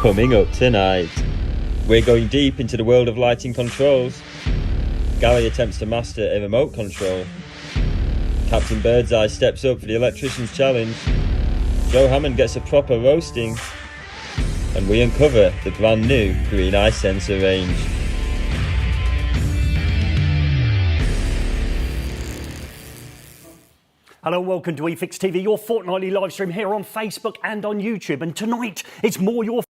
Coming up tonight, we're going deep into the world of lighting controls. DALI attempts to master a remote control. Captain Birdseye steps up for the Electrician's challenge. Hammond gets a proper roasting. And we uncover the brand new green eye sensor range. Hello and welcome to eFix TV, your fortnightly live stream here on Facebook and on YouTube. And tonight, it's more your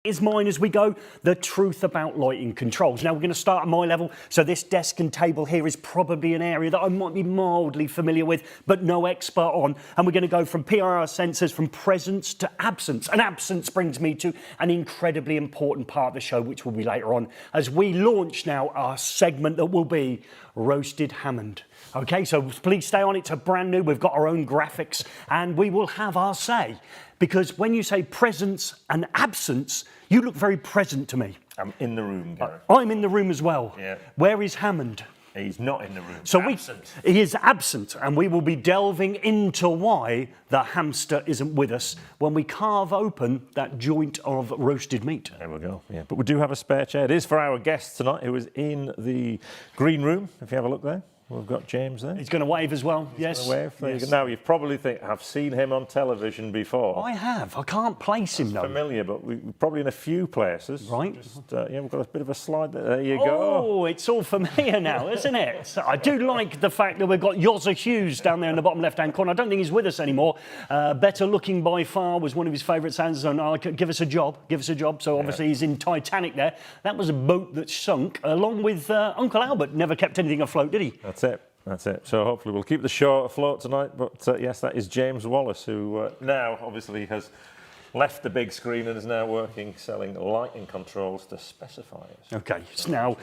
is mine as we go, the truth about lighting controls. Now we're going to start at my level, so this desk and table here is probably an area that I might be mildly familiar with, but no expert on. And we're going to go from PIR sensors from presence to absence. And absence brings me to an incredibly important part of the show, which will be later on, as we launch now our segment that will be Roasted Hammond. Okay, so please stay on, it's a brand new, we've got our own graphics, and we will have our say. Because when you say presence and absence, you look very present to me. I'm in the room, Gareth. I'm in the room as well. Yeah. Where is Hammond? He's not in the room. So absent. He is absent, and we will be delving into why the hamster isn't with us when we carve open that joint of roasted meat. There we go. Yeah, but we do have a spare chair. It is for our guest tonight, who is in the green room. If you have a look there. We've got James there. He's going to wave as well, yes. Wave. Yes. Now, you probably think, I've seen him on television before. I have. I can't place him, though. Familiar, but we're probably in a few places. Right. Just, yeah, we've got a bit of a slide there. There you go. Oh, it's all familiar now, isn't it? So I do like the fact that we've got Yozza Hughes down there in the bottom left-hand corner. I don't think he's with us anymore. Better Looking by Far was one of his favourite sounds. And give us a job. So obviously he's in Titanic there. That was a boat that sunk, along with Uncle Albert. Never kept anything afloat, did he? That's it. So hopefully we'll keep the show afloat tonight. But yes, that is James Wallace, who now obviously has left the big screen and is now selling lighting controls to specifiers. Okay, so now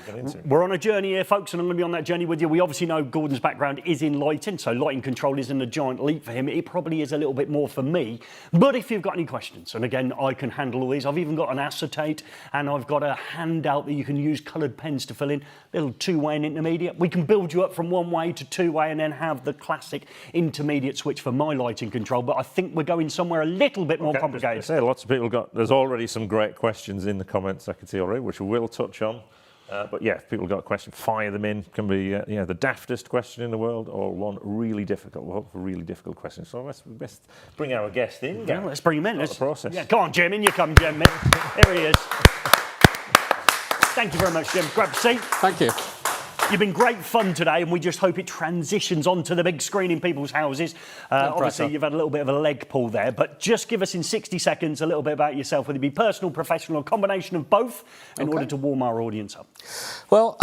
we're on a journey here, folks, and I'm going to be on that journey with you. We obviously know Gordon's background is in lighting, so lighting control isn't a giant leap for him. It probably is a little bit more for me. But if you've got any questions, and again, I can handle all these. I've even got an acetate, and I've got a handout that you can use coloured pens to fill in, little two-way and intermediate. We can build you up from one-way to two-way and then have the classic intermediate switch for my lighting control. But I think we're going somewhere a little bit more complicated. Say lots of people there's already some great questions in the comments I can see already, which we will touch on. But yeah, if people got a question, fire them in. Can be the daftest question in the world or one really difficult. We'll hope for really difficult questions. So let's best bring our guest in. Yeah, let's bring him in. That's the process. Yeah, come on, Jim, in you come, Jim. Here he is. Thank you very much, Jim. Grab a seat. Thank you. You've been great fun today, and we just hope it transitions onto the big screen in people's houses. Obviously, you've had a little bit of a leg pull there, but just give us in 60 seconds a little bit about yourself, whether it be personal, professional, or a combination of both, in order to warm our audience up. Well,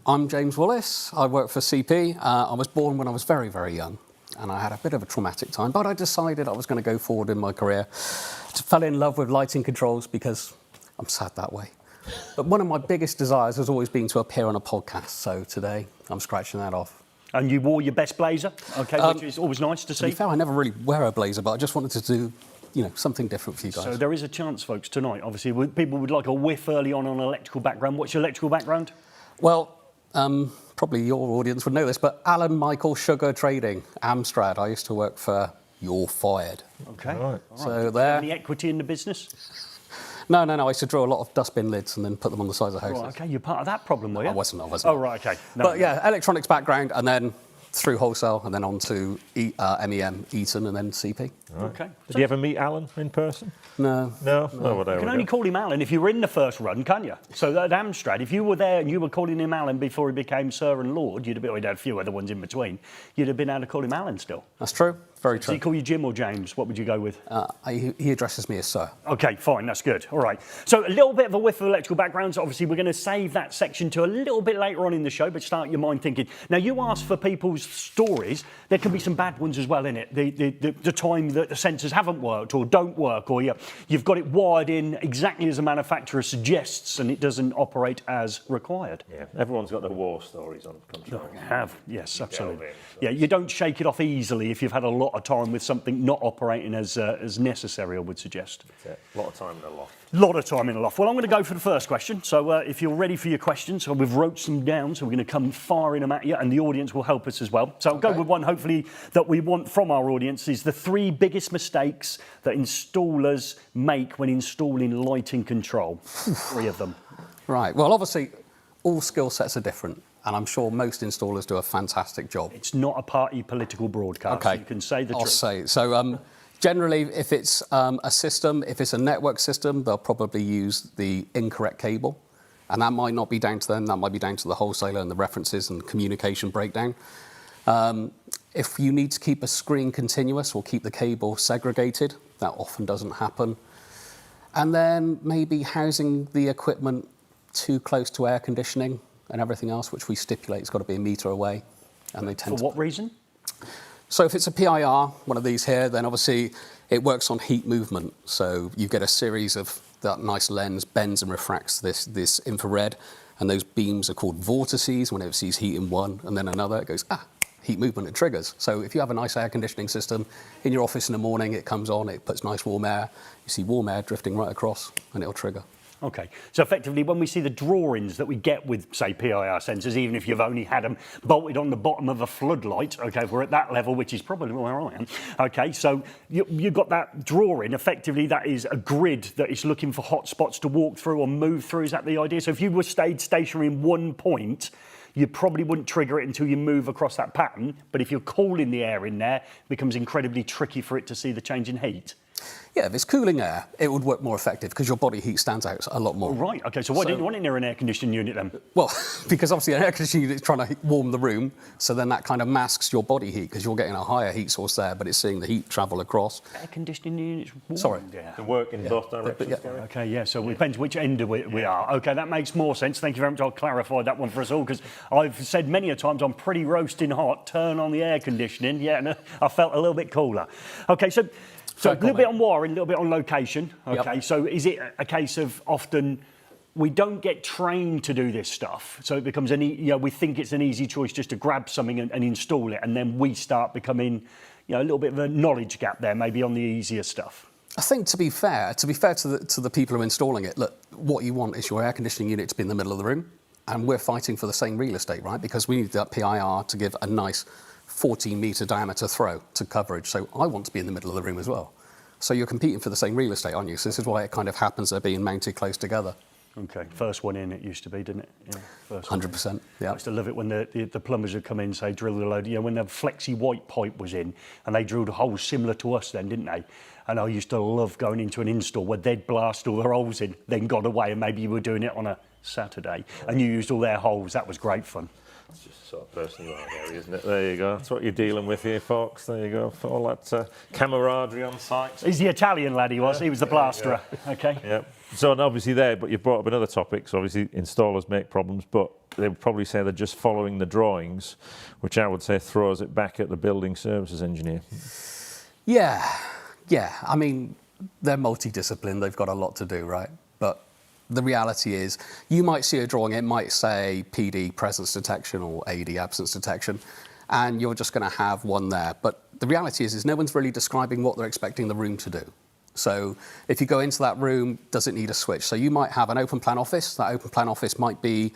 I'm James Wallace. I work for CP. I was born when I was very, very young, and I had a bit of a traumatic time, but I decided I was going to go forward in my career. I fell in love with lighting controls because I'm sad that way. But one of my biggest desires has always been to appear on a podcast, so today I'm scratching that off. And you wore your best blazer, okay, which is always nice to see. To be fair, I never really wear a blazer, but I just wanted to do, something different for you guys. So there is a chance, folks, tonight. Obviously, people would like a whiff early on an electrical background. What's your electrical background? Well, probably your audience would know this, but Alan Michael Sugar Trading, Amstrad. I used to work for You're Fired. Okay. All right. So there. Any equity in the business? No. I used to draw a lot of dustbin lids and then put them on the sides of houses. Right, okay, you're part of that problem, were you? I wasn't. Oh, right, okay. But yeah, electronics background, and then through wholesale, and then on to MEM, Eaton, and then CP. Right. Okay. Did you ever meet Alan in person? No. No? Oh, well, you can only call him Alan if you were in the first run, can't you? So at Amstrad, if you were there and you were calling him Alan before he became Sir and Lord, you'd have had a few other ones in between, you'd have been able to call him Alan still. That's true. Very Does true. he call you Jim or James? What would you go with? He addresses me as Sir. OK, fine, that's good. All right. So a little bit of a whiff of electrical backgrounds. Obviously, we're going to save that section to a little bit later on in the show, but start your mind thinking. Now, you asked for people's stories. There can be some bad ones as well in it. The time that the sensors haven't worked or don't work, or you've got it wired in exactly as the manufacturer suggests and it doesn't operate as required. Yeah, everyone's got their war stories on control. Yes, absolutely. Yeah, you don't shake it off easily if you've had a lot lot of time with something not operating as necessary, I would suggest. That's it. A lot of time in the loft. A lot of time in the loft. Well, I'm going to go for the first question. So if you're ready for your questions, so we've wrote some down, so we're going to come firing them at you, and the audience will help us as well. So I'll go with one, hopefully, that we want from our audience is the 3 biggest mistakes that installers make when installing lighting control. 3 of them. Right. Well, obviously, all skill sets are different, and I'm sure most installers do a fantastic job. It's not a party political broadcast. Okay. You can say the truth. I'll say it. So generally, if it's a system, if it's a network system, they'll probably use the incorrect cable. And that might not be down to them. That might be down to the wholesaler and the references and communication breakdown. If you need to keep a screen continuous or keep the cable segregated, that often doesn't happen. And then maybe housing the equipment too close to air conditioning and everything else, which we stipulate has got to be a metre away. And they tend For what reason? So if it's a PIR, one of these here, then obviously it works on heat movement. So you get a series of that nice lens bends and refracts this infrared, and those beams are called vortices. Whenever it sees heat in one and then another, it goes, heat movement, it triggers. So if you have a nice air conditioning system in your office in the morning, it comes on, it puts nice warm air. You see warm air drifting right across, and it'll trigger. Okay, so effectively when we see the drawings that we get with, say, PIR sensors, even if you've only had them bolted on the bottom of a floodlight, okay, if we're at that level, which is probably where I am, okay, so you've got that drawing, effectively that is a grid that is looking for hot spots to walk through or move through, is that the idea? So if you were stayed stationary in one point, you probably wouldn't trigger it until you move across that pattern, but if you're cooling the air in there, it becomes incredibly tricky for it to see the change in heat. Yeah, if it's cooling air, it would work more effective because your body heat stands out a lot more. Right, okay, so why didn't you want it near an air conditioning unit then? Well, because obviously an air conditioning unit is trying to warm the room, so then that kind of masks your body heat because you're getting a higher heat source there, but it's seeing the heat travel across. Air conditioning units warm. Sorry. Yeah. To work in both directions, Gary. Okay, yeah, so it depends which end we are. Okay, that makes more sense. Thank you very much. I'll clarify that one for us all because I've said many a times I'm pretty roasting hot, turn on the air conditioning, yeah, and I felt a little bit cooler. Okay, so a little bit on wiring, a little bit on location. Okay, Yep. so is it a case of often we don't get trained to do this stuff, so it becomes we think it's an easy choice just to grab something and install it, and then we start becoming, a little bit of a knowledge gap there, maybe on the easier stuff. I think to be fair to the people who are installing it, look, what you want is your air conditioning unit to be in the middle of the room, and we're fighting for the same real estate, right? Because we need that PIR to give a nice 14-metre diameter throw to coverage. So I want to be in the middle of the room as well. So you're competing for the same real estate, aren't you? So this is why it kind of happens they're being mounted close together. Okay, first one in it used to be, didn't it? Yeah, first 100%. Yeah. I used to love it when the plumbers would come in, say, drill a load. When the flexi white pipe was in, and they drilled holes similar to us then, didn't they? And I used to love going into an install where they'd blast all their holes in, then got away, and maybe you were doing it on a Saturday, and you used all their holes. That was great fun. It's just the sort of person you are, Gary, isn't it? There you go. That's what you're dealing with here, folks. There you go. All that camaraderie on site. He's the Italian lad, he was. He was the plasterer. Okay. Yeah. So, and obviously there, but you've brought up another topic. So obviously installers make problems, but they would probably say they're just following the drawings, which I would say throws it back at the building services engineer. Yeah. I mean, they're multidisciplined. They've got a lot to do, right? But the reality is, you might see a drawing, it might say PD, presence detection, or AD, absence detection, and you're just going to have one there. But the reality is no one's really describing what they're expecting the room to do. So if you go into that room, does it need a switch? So you might have an open plan office. That open plan office might be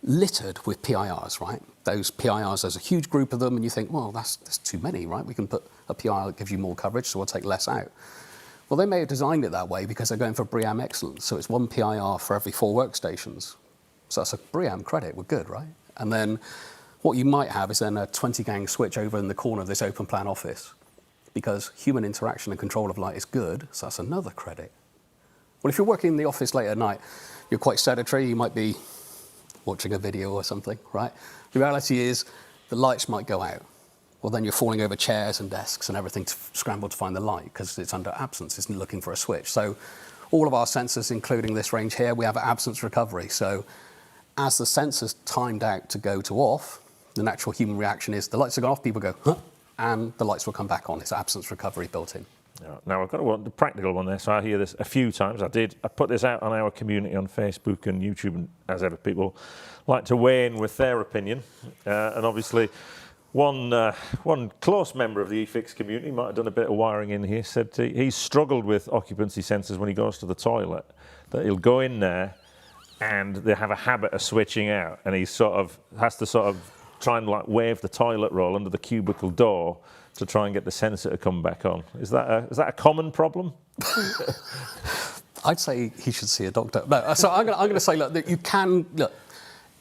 littered with PIRs, right? Those PIRs, there's a huge group of them, and you think, well, that's too many, right? We can put a PIR that gives you more coverage, so we'll take less out. Well, they may have designed it that way because they're going for BREEAM excellence. So it's one PIR for every 4 workstations. So that's a BREEAM credit. We're good, right? And then what you might have is then a 20-gang switch over in the corner of this open plan office because human interaction and control of light is good. So that's another credit. Well, if you're working in the office late at night, you're quite sedentary. You might be watching a video or something, right? The reality is the lights might go out. Well, then you're falling over chairs and desks and everything to scramble to find the light because it's under absence, it's looking for a switch. So all of our sensors, including this range here, we have absence recovery. So as the sensor's timed out to go to off, the natural human reaction is the lights are gone off, people go, huh, and the lights will come back on. It's absence recovery built in. Now, I've got the practical one there, so I hear this a few times. I put this out on our community on Facebook and YouTube, and as ever, people like to weigh in with their opinion. And obviously, One close member of the eFix community, might have done a bit of wiring in here, said he's struggled with occupancy sensors when he goes to the toilet, that he'll go in there and they have a habit of switching out, and he has to try and like wave the toilet roll under the cubicle door to try and get the sensor to come back on. Is that a common problem? I'd say he should see a doctor. No, so I'm going to say, look, that you can, look,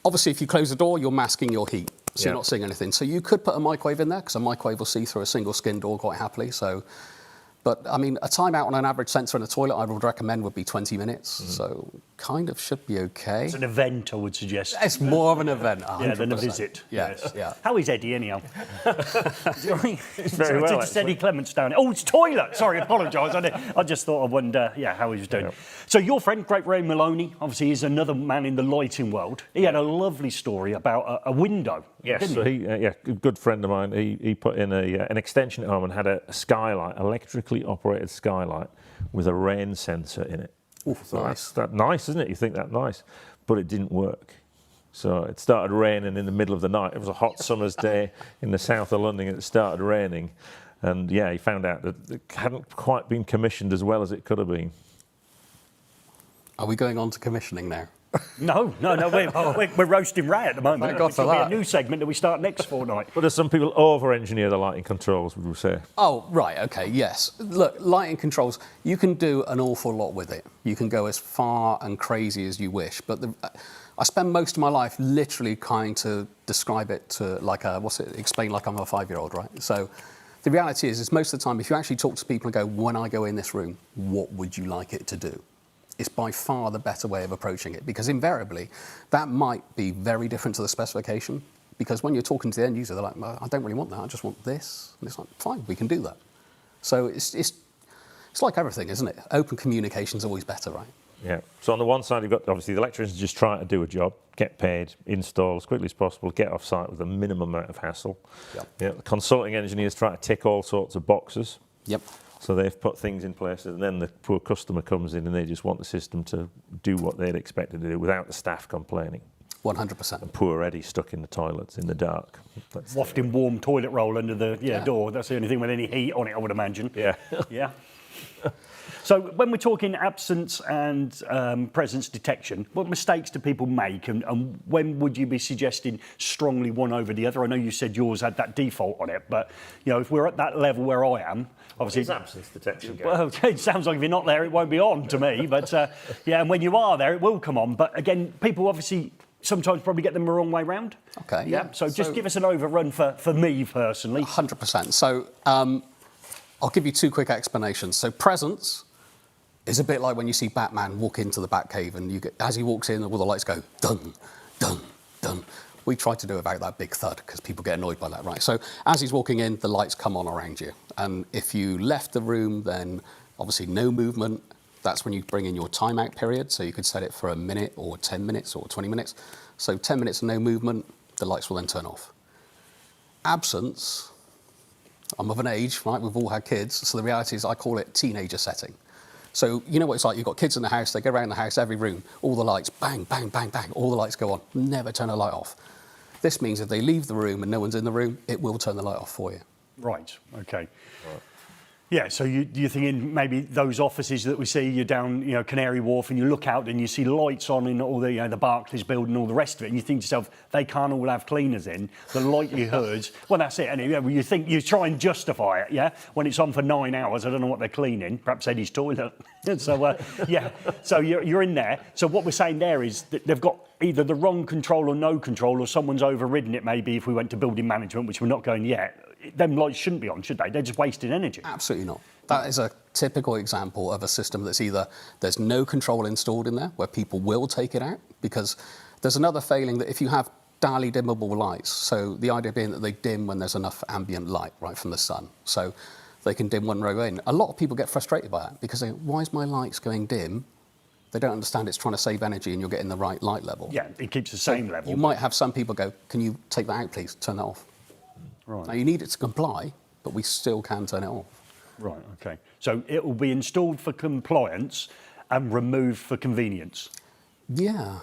obviously if you close the door, you're masking your heat, so you're not seeing anything. So you could put a microwave in there, because a microwave will see through a single skin door quite happily. So, but I mean, a timeout on an average sensor in a toilet I would recommend would be 20 minutes. So kind of should be okay. It's an event, I would suggest. It's more of an event, 100%. Than a visit. Yes, yeah. How is Eddie, anyhow? Very well, It's Eddie Clements down there. Oh, it's toilet. Sorry, apologise. I just thought I wonder, how he was doing. Yep. So your friend, Great Ray Maloney, obviously is another man in the lighting world. He had a lovely story about a window. Yes, so a good friend of mine, he put in an extension at home and had a skylight, electrically operated skylight with a rain sensor in it. Ooh, So nice. that's nice, isn't it? You think that's nice, but it didn't work. So it started raining in the middle of the night. It was a hot summer's day in the south of London, and it started raining. And he found out that it hadn't quite been commissioned as well as it could have been. Are we going on to commissioning now? No, we're roasting Ray at the moment. Thank God Which for will be that. a new segment that we start next fortnight. But there's some people over-engineer the lighting controls, would we say? Oh, right, okay, yes. Look, lighting controls, you can do an awful lot with it. You can go as far and crazy as you wish, but I spend most of my life literally trying to describe it to explain like I'm a 5-year-old, right? So the reality is most of the time, if you actually talk to people and go, when I go in this room, what would you like it to do? It's by far the better way of approaching it, because invariably that might be very different to the specification, because when you're talking to the end user, they're like, well, I don't really want that, I just want this. And it's like, fine, we can do that. So it's like everything, isn't it? Open communication is always better, right? Yeah. So on the one side, you've got obviously the electricians just trying to do a job, get paid, install as quickly as possible, get off site with a minimum amount of hassle. Yep. Yeah. The consulting engineers try to tick all sorts of boxes. Yep. So they've put things in place, and then the poor customer comes in and they just want the system to do what they'd expect it to do without the staff complaining. 100%. Poor Eddie stuck in the toilets in the dark. Wafting warm toilet roll under the door. That's the only thing with any heat on it, I would imagine. Yeah. Yeah. So when we're talking absence and presence detection, what mistakes do people make, and when would you be suggesting strongly one over the other? I know you said yours had that default on it, but if we're at that level where I am, obviously It's absence detection. Well, it sounds like if you're not there, it won't be on to me. But and when you are there, it will come on. But again, people obviously sometimes probably get them the wrong way round. Okay. Yeah. So just give us an overrun for me personally. 100%. So I'll give you 2 quick explanations. So presence is a bit like when you see Batman walk into the Batcave, and as he walks in, all the lights go dun, dun, dun. We try to do about that big thud because people get annoyed by that, right? So as he's walking in, the lights come on around you. And if you left the room, then obviously no movement. That's when you bring in your timeout period. So you could set it for a minute or 10 minutes or 20 minutes. So 10 minutes of no movement, the lights will then turn off. Absence, I'm of an age, right? We've all had kids. So the reality is I call it teenager setting. So you know what it's like, you've got kids in the house, they go around the house, every room, all the lights, bang, bang, bang, bang, all the lights go on, never turn a light off. This means if they leave the room and no one's in the room, it will turn the light off for you. Right, okay. Yeah, so you're thinking maybe those offices that we see, you're down, Canary Wharf, and you look out and you see lights on in all the, the Barclays building, all the rest of it, and you think to yourself, they can't all have cleaners in. The likelihood, well, that's it. And you think you try and justify it, yeah. When it's on for 9 hours, I don't know what they're cleaning. Perhaps Eddie's toilet. So so you're in there. So what we're saying there is that they've got either the wrong control or no control, or someone's overridden it. Maybe if we went to building management, which we're not going yet. Them lights shouldn't be on, should they? They're just wasting energy. Absolutely not. That is a typical example of a system that's either there's no control installed in there, where people will take it out, because there's another failing that if you have DALI dimmable lights, so the idea being that they dim when there's enough ambient light, right, from the sun. So they can dim one row in. A lot of people get frustrated by that because they go, why is my lights going dim? They don't understand it's trying to save energy and you're getting the right light level. Yeah, it keeps the same level. You might have some people go, can you take that out, please? Turn that off. Right. Now, you need it to comply, but we still can turn it off. Right, okay. So it will be installed for compliance and removed for convenience. Yeah.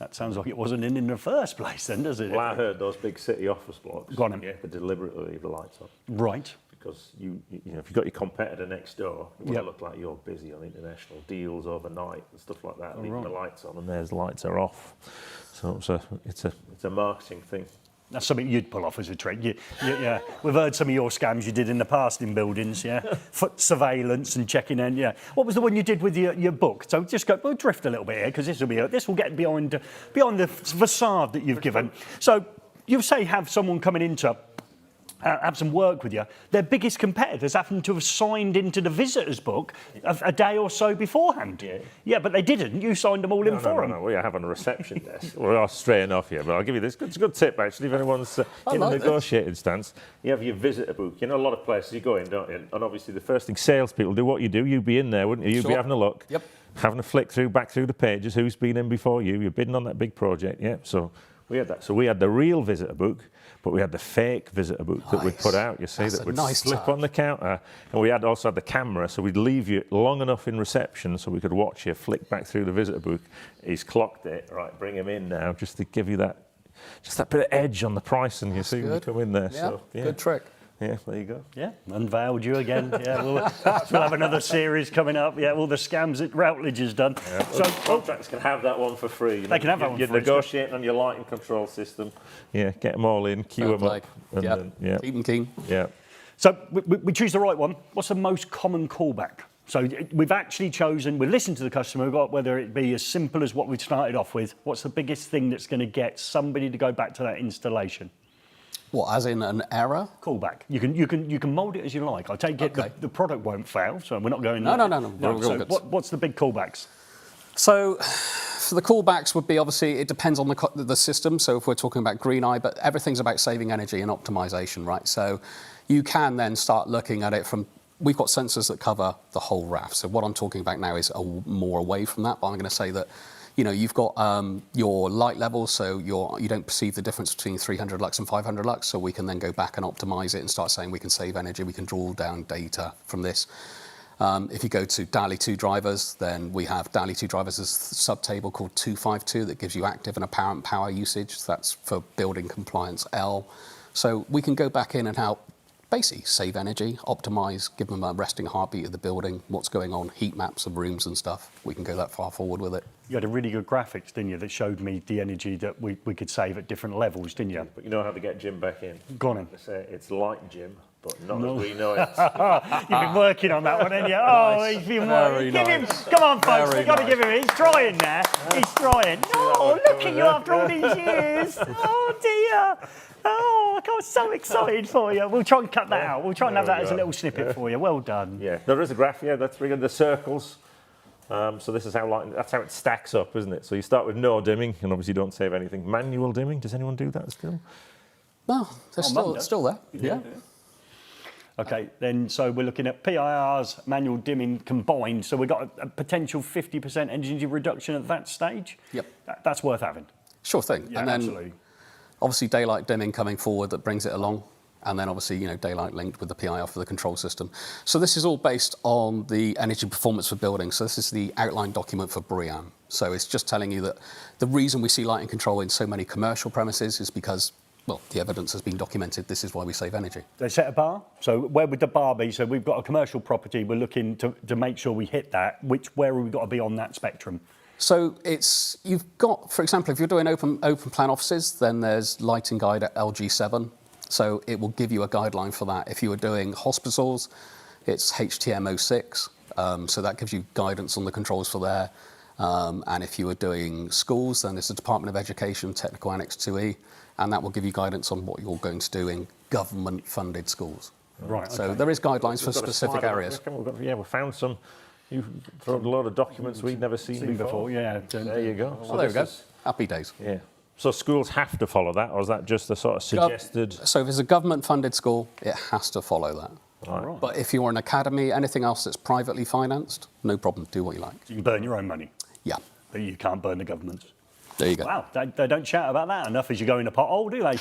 That sounds like it wasn't in the first place then, does it? Well, I heard those big city office blocks. Go on then. Yeah, they deliberately leave the lights on. Right. Because you know, if you've got your competitor next door, it would Yep. look like you're busy on international deals overnight and stuff like that, leaving right. the lights on, and theirs lights are off. So it's a marketing thing. That's something you'd pull off as a trick. Yeah, we've heard some of your scams you did in the past in buildings. Yeah, foot surveillance and checking in. Yeah, what was the one you did with your book? So just go. We'll drift a little bit here because this will get behind the facade that you've given. So you say have someone coming in to have some work with you. Their biggest competitors happen to have signed into the visitors book a day or so beforehand. Yeah, but they didn't. You signed them all in for them. No, we have on a reception desk. We are straight off here, but I'll give you this. It's a good tip, actually, if anyone's in a negotiating stance. You have your visitor book. You know, a lot of places you go in, don't you? And obviously the first thing salespeople do, what you do, you'd be in there, wouldn't you? You'd be having a look. Yep. Having a flick back through the pages, who's been in before you. You're bidding on that big project, yeah. So we had that. So we had the real visitor book, but we had the fake visitor book that we'd put out, you see, That's that a would nice slip touch. on the counter. And we also had the camera, so we'd leave you long enough in reception so we could watch you flick back through the visitor book. He's clocked it, right, bring him in now, just to give you that bit of edge on the price, and you see when you come in there. Yeah, So, good trick. Yeah, there you go. Yeah, unveiled you again. Yeah, we'll have another series coming up. Yeah, all the scams that Routledge has done. Yeah. So contractors can have that one for free. They can have that one You're for free. negotiating on your lighting control system. Yeah, get them all in, queue them up. And Yeah, then, keep them keen. yeah. So we choose the right one. What's the most common callback? So we've actually chosen, we listened to the customer, we've got whether it be as simple as what we started off with. What's the biggest thing that's going to get somebody to go back to that installation? What, as in an error? Callback. You can mould it as you like. I take it Okay. the product won't fail, so we're not going. No. We're all So good. what's the big callbacks? So for the callbacks would be, obviously, it depends on the system. So if we're talking about green eye, but everything's about saving energy and optimization, right? So you can then start looking at it from, we've got sensors that cover the whole raft. So what I'm talking about now is more away from that, but I'm going to say that, you know, you've got your light levels, so you don't perceive the difference between 300 lux and 500 lux, so we can then go back and optimize it and start saying we can save energy, we can draw down data from this. If you go to DALI 2 drivers, then we have DALI 2 drivers as a subtable called 252 that gives you active and apparent power usage. That's for building compliance L. So we can go back in and help basically save energy, optimize, give them a resting heartbeat of the building, what's going on, heat maps of rooms and stuff. We can go that far forward with it. You had a really good graphics, didn't you, that showed me the energy that we could save at different levels, didn't you? But you know how to get Jim back in? Go on in. They say it's like Jim, but not as we know it. You've been working on that one, haven't you? Oh, he's been working. Give him, come on, folks, we've got to give him. He's trying there. He's trying. Oh, look at you after all these years. Oh, dear. Oh, I got so excited for you. We'll try and cut that out. We'll try and have that as a little snippet for you. Well done. Yeah, there is a graph, yeah, that's the circles. So this is that's how it stacks up, isn't it? So you start with no dimming, and obviously you don't save anything. Manual dimming, does anyone do that still? No, they're still there. Yeah. Okay, then so we're looking at PIRs, manual dimming combined. So we've got a potential 50% energy reduction at that stage. Yep. That's worth having. Sure thing. Yeah, And then absolutely. obviously daylight dimming coming forward that brings it along. And then obviously, you know, daylight linked with the PIR for the control system. So this is all based on the energy performance for buildings. So this is the outline document for BREEAM. So it's just telling you that the reason we see lighting control in so many commercial premises is because, well, the evidence has been documented. This is why we save energy. They set a bar. So where would the bar be? So we've got a commercial property. We're looking to make sure we hit that. Where have we got to be on that spectrum? So you've got, for example, if you're doing open plan offices, then there's lighting guide at LG7. So it will give you a guideline for that. If you were doing hospitals, it's HTM06. So that gives you guidance on the controls for there. And if you were doing schools, then it's the Department of Education Technical Annex 2E. And that will give you guidance on what you're going to do in government-funded schools. Right. So okay. there is guidelines for We've got a specific slide on areas. it. We found some. You've thrown a lot of documents we'd never seen before. Yeah. There you go. Well, there we go. Happy days. Yeah. So schools have to follow that, or is that just a sort of suggested? So if it's a government-funded school, it has to follow that. Right. But if you're an academy, anything else that's privately financed, no problem. Do what you like. You can burn your own money, Yeah. but you can't burn the government's. There you go. Wow, they don't shout about that enough as you go in a pothole, do they?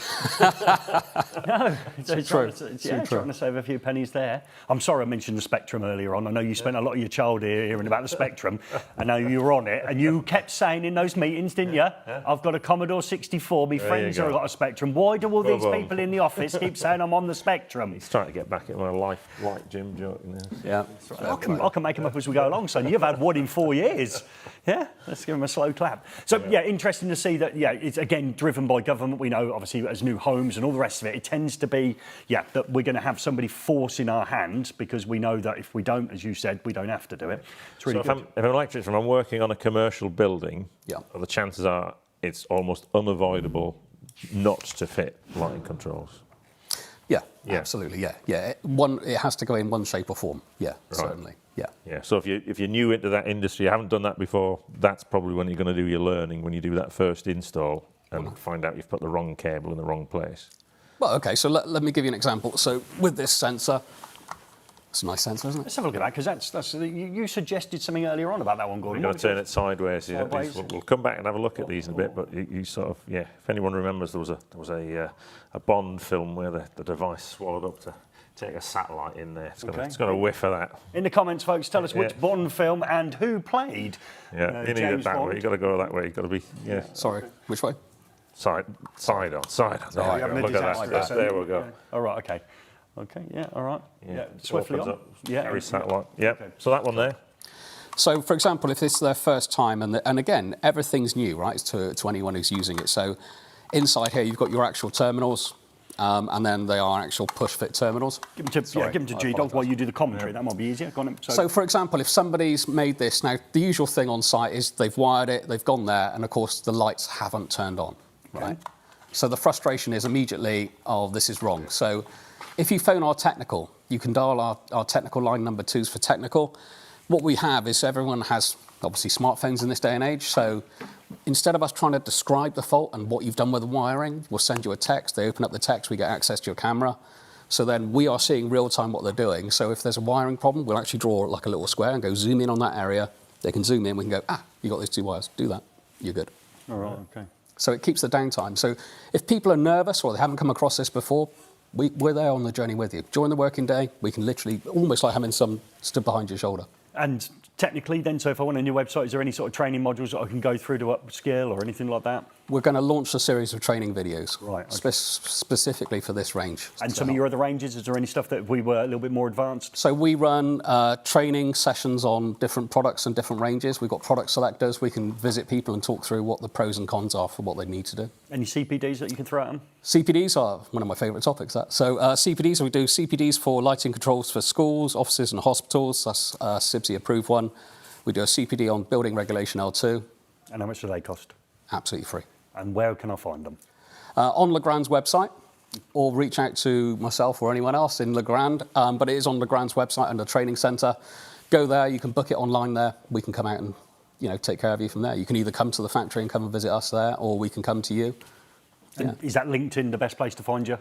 No, it's true. Trying to save a few pennies there. I'm sorry I mentioned the Spectrum earlier on. I know you spent a lot of your childhood hearing about the Spectrum. I know you were on it, and you kept saying in those meetings, didn't you? I've got a Commodore 64. My friends have got a Spectrum. Why do all these people in the office keep saying I'm on the Spectrum? He's trying to get back at my life, like Jim joke. Yeah. I can make them up as we go along, son. You've had one in 4 years. Yeah, let's give him a slow clap. So, yeah, interesting to see that, it's again driven by government. We know, obviously, as new homes and all the rest of it, it tends to be, that we're going to have somebody forcing our hand because we know that if we don't, as you said, we don't have to do it. It's really so good. if I'm an electrician, I'm working on a commercial building, the chances are it's almost unavoidable not to fit lighting controls. Yeah, absolutely. Yeah. It has to go in one shape or form. Yeah, certainly. Yeah. So if you're new into that industry, you haven't done that before, that's probably when you're going to do your learning, when you do that first install and find out you've put the wrong cable in the wrong place. Well, okay, so let me give you an example. So with this sensor, it's a nice sensor, isn't it? Let's have a look at that, because that's you suggested something earlier on about that one, Gordon. We're going to turn it sideways. Sideways. We'll come back and have a look at these in a bit, but you sort of, if anyone remembers, there was a Bond film where the device swallowed up to take a satellite in there. It's going to whiff of that. In the comments, folks, tell us which Bond film and who played. You need James it that Bond. way. You've got to go that way. You've got to be, Sorry, which way? Side on. There we go. Look at that. There we go. All right, okay. Okay, all right. Swiftly on. Carry satellite. Okay. So that one there. So, for example, if this is their first time, and again, everything's new, right, to anyone who's using it. So inside here, you've got your actual terminals, and then they are actual push-fit terminals. Give them to G-Dog while you do the commentary. That might be easier. Go on, so, for example, if somebody's made this, now, the usual thing on site is they've wired it, they've gone there, and, of course, the lights haven't turned on, right? So the frustration is immediately, this is wrong. So if you phone our technical, you can dial our technical line number 2s for technical. What we have is everyone has, obviously, smartphones in this day and age, so instead of us trying to describe the fault and what you've done with the wiring, we'll send you a text. They open up the text, we get access to your camera. So then we are seeing real time what they're doing. So if there's a wiring problem, we'll actually draw like a little square and go zoom in on that area. They can zoom in, we can go, you got those 2 wires, do that, you're good. All right, okay. So it keeps the downtime. So if people are nervous or they haven't come across this before, we're there on the journey with you. During the working day, we can literally, almost like having some stood behind your shoulder. And technically then, so if I want a new website, is there any sort of training modules that I can go through to upskill or anything like that? We're going to launch a series of training videos, right, okay. Specifically for this range. And some of your other ranges, is there any stuff that we were a little bit more advanced? So we run training sessions on different products and different ranges. We've got product selectors. We can visit people and talk through what the pros and cons are for what they need to do. Any CPDs that you can throw at them? CPDs are one of my favourite topics. So CPDs, we do CPDs for lighting controls for schools, offices and hospitals. That's a CIBSE approved one. We do a CPD on building regulation L2. And how much do they cost? Absolutely free. And where can I find them? On Legrand's website, or reach out to myself or anyone else in Legrand. But it is on Legrand's website under Training Centre. Go there, you can book it online there. We can come out and take care of you from there. You can either come to the factory and come and visit us there, or we can come to you. And is that LinkedIn the best place to find you?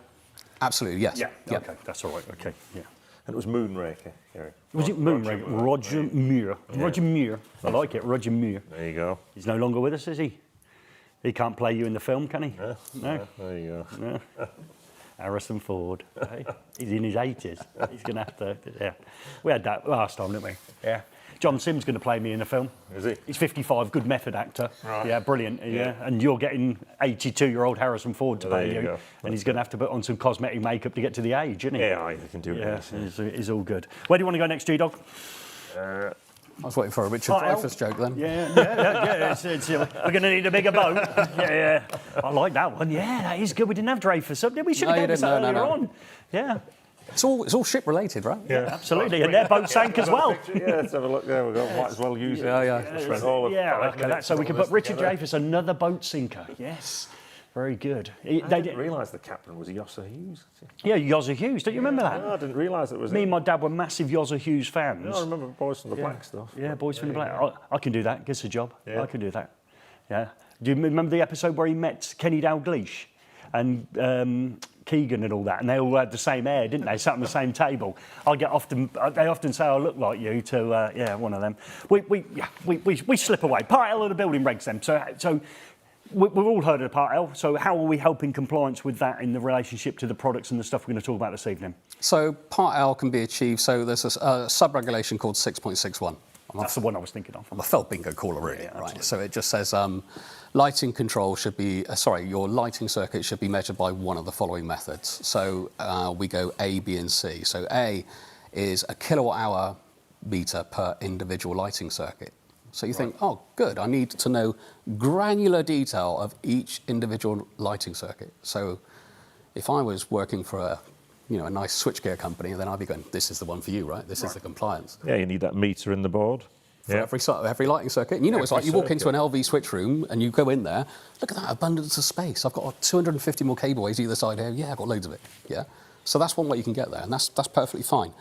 Absolutely, yes. Yeah. Okay, that's all right. Okay, yeah. And it was Moonraker. Was it Moonraker? Roger Muir. Yeah. Roger Muir. I like it, Roger Muir. There you go. He's no longer with us, is he? He can't play you in the film, can he? No. There you go. No. Harrison Ford. He's in his 80s. He's going to have to, We had that last time, didn't we? Yeah. John Sim's going to play me in a film. Is he? He's 55, good method actor. Right. Yeah, brilliant. Yeah. And you're getting 82-year-old Harrison Ford to play you. Go. And he's going to have to put on some cosmetic makeup to get to the age, isn't he? Yeah, I can do it. Yeah, it's all good. Where do you want to go next, G-Dog? I was waiting for a Richard Dreyfuss joke then. Yeah. We're going to need a bigger boat. Yeah. I like that one. Yeah, that is good. We didn't have Dreyfuss up, did we? Should have done this earlier on. Yeah. It's all ship related, right? Yeah, absolutely. And their boat sank as well. Yeah, let's have a look there. We might as well use it. Yeah. So we can put Richard Dreyfuss, another boat sinker. Yes. Very good. I didn't realise the captain was Yosser Hughes. Yeah, Yosser Hughes. Don't you remember that? No, I didn't realise it was. Me and my dad were massive Yosser Hughes fans. No, I remember Boys from the Black stuff. Yeah, Boys from the Black. I can do that. Gets a job. Yeah. I can do that. Yeah. Do you remember the episode where he met Kenny Dalglish and Keegan and all that, and they all had the same hair, didn't they? Sat on the same table. They often say I look like you. To one of them. We slip away. Part L of the building regs then. So we've all heard of Part L, so how are we helping compliance with that in the relationship to the products and the stuff we're going to talk about this evening? So Part L can be achieved, so there's a sub-regulation called 6.61. That's the one I was thinking of. I'm a felt bingo caller, really, Yeah, right? absolutely. So it just says lighting control should be, your lighting circuit should be measured by one of the following methods. So we go A, B, and C. So A is a kilowatt-hour meter per individual lighting circuit. So you think, oh, good, I need to know granular detail of each individual lighting circuit. So if I was working for a nice switchgear company, then I'd be going, this is the one for you, right? This is the compliance. Yeah, you need that meter in the board. For every lighting circuit. And you know, it's like you walk into an LV switch room and you go in there, look at that abundance of space. I've got 250 more cableways either side here. Yeah, I've got loads of it. Yeah. So that's one way you can get there, and that's perfectly fine.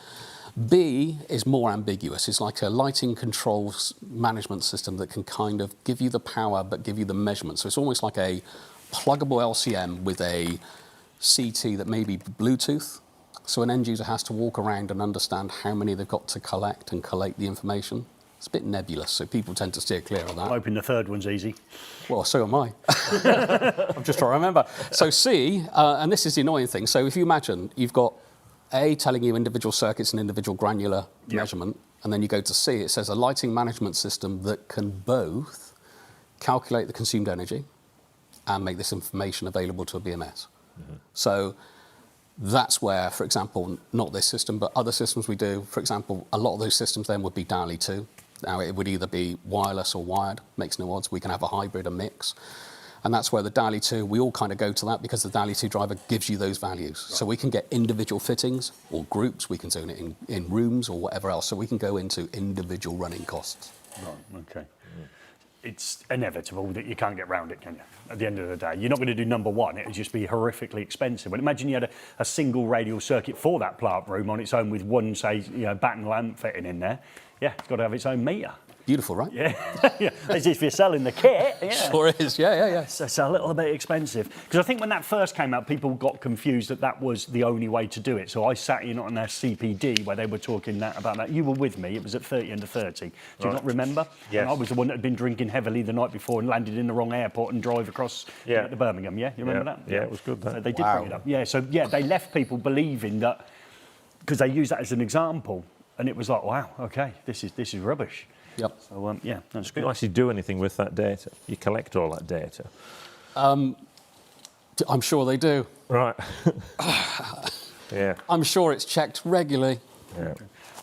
B is more ambiguous. It's like a lighting control management system that can kind of give you the power but give you the measurement. So it's almost like a pluggable LCM with a CT that may be Bluetooth. So an end user has to walk around and understand how many they've got to collect and collate the information. It's a bit nebulous, so people tend to steer clear of that. I'm hoping the third one's easy. Well, so am I. I'm just trying to remember. So C, and this is the annoying thing. So if you imagine you've got A telling you individual circuits and individual granular measurement, and then you go to C, it says a lighting management system that can both calculate the consumed energy and make this information available to a BMS. So that's where, for example, not this system, but other systems we do, for example, a lot of those systems then would be DALI 2. Now, it would either be wireless or wired, makes no odds. We can have a hybrid, a mix. And that's where the DALI 2, we all kind of go to that because the DALI 2 driver gives you those values. Right. So we can get individual fittings or groups, we can zone it in rooms or whatever else. So we can go into individual running costs. Right, okay. It's inevitable that you can't get round it, can you? At the end of the day, you're not going to do number one. It would just be horrifically expensive. But imagine you had a single radial circuit for that plant room on its own with one, say, batten lamp fitting in there. Yeah, it's got to have its own meter. Beautiful, right? Yeah, yeah. As if you're selling the kit. Yeah. Sure is, yeah. So it's a little bit expensive. Because I think when that first came out, people got confused that was the only way to do it. So I sat in on their CPD where they were talking about that. You were with me. It was at 30 under 30. Do you not remember? Yes. And I was the one that had been drinking heavily the night before and landed in the wrong airport and drove across to Birmingham. Yeah, you remember that? Yeah, it was good. So they did bring it up. Yeah, so they left people believing that because they used that as an example, and it was like, wow, okay, this is rubbish. Yep. So, that's You good. don't actually do anything with that data. You collect all that data. I'm sure they do. Right. Yeah. I'm sure it's checked regularly. Yeah.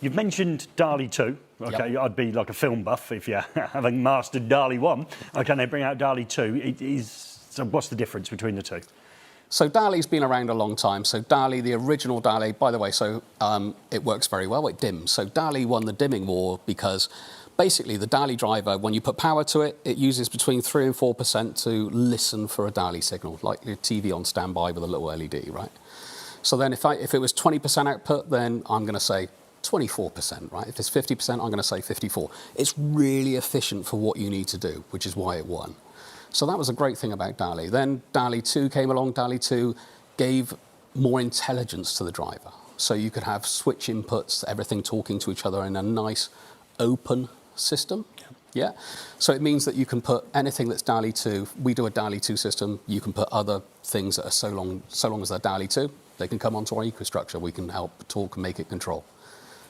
You've mentioned DALI 2. Okay, Yep. I'd be like a film buff if you having mastered DALI 1. Okay, they bring out DALI 2. So what's the difference between the two? So DALI's been around a long time. So DALI, the original DALI, by the way, so it works very well. It dims. So DALI won the dimming war because basically the DALI driver, when you put power to it, it uses between 3 and 4% to listen for a DALI signal, like your TV on standby with a little LED, right? So then if it was 20% output, then I'm going to say 24%, right? If it's 50%, I'm going to say 54. It's really efficient for what you need to do, which is why it won. So that was a great thing about DALI. Then DALI 2 came along. DALI 2 gave more intelligence to the driver. So you could have switch inputs, everything talking to each other in a nice open system. Yeah. So it means that you can put anything that's DALI 2. We do a DALI 2 system. You can put other things that are so long as they're DALI 2, they can come onto our EcoStructure. We can help talk and make it control.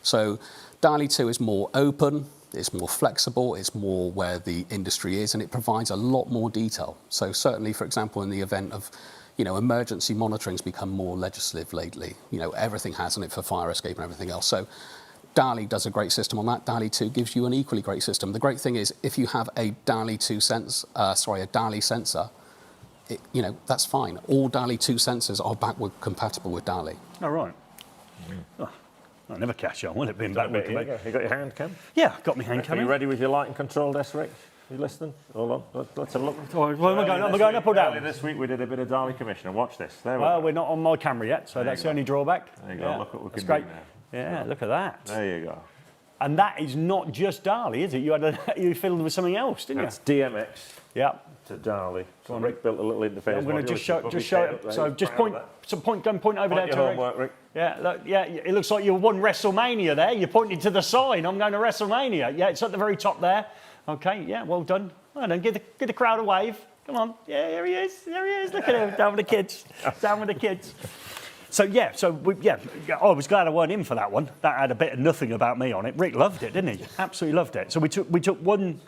So DALI 2 is more open. It's more flexible, it's more where the industry is, and it provides a lot more detail. So certainly, for example, in the event of, emergency monitoring's become more legislative lately. Everything has in it for fire escape and everything else. So DALI does a great system on that. DALI 2 gives you an equally great system. The great thing is, if you have a DALI 2 a DALI sensor, that's fine. All DALI 2 sensors are backward compatible with DALI. All right. Oh. I'll never catch on, will it, being backward? You got your hand cam? Yeah, I've got my hand cam. Are you ready with your lighting control desk, Rick? Are you listening? Hold on, let's have a look. Well, am I going up or down? This week we did a bit of DALI commission, and watch this. There we Well, go. we're not on my camera yet, so that's the only drawback. There you go, look what we can great. do now. Yeah, look at that. There you go. And that is not just DALI, is it? You filled with something else, didn't That's DMX you? Yeah. to DALI. So Rick built a little interface. I'm going to module. just show Put it. So just point over there your to Rick. homework, Rick. Yeah, look, yeah. It looks like you won WrestleMania there. You're pointing to the sign. I'm going to WrestleMania. Yeah, it's at the very top there. Okay. Yeah. Well done. Well done. Give the crowd a wave. Come on. Yeah, here he is. There he is. Look at him. Down with the kids. Down with the kids. So yeah, I was glad I weren't in for that one. That had a bit of nothing about me on it. Rick loved it, didn't he? Absolutely loved it. So we took one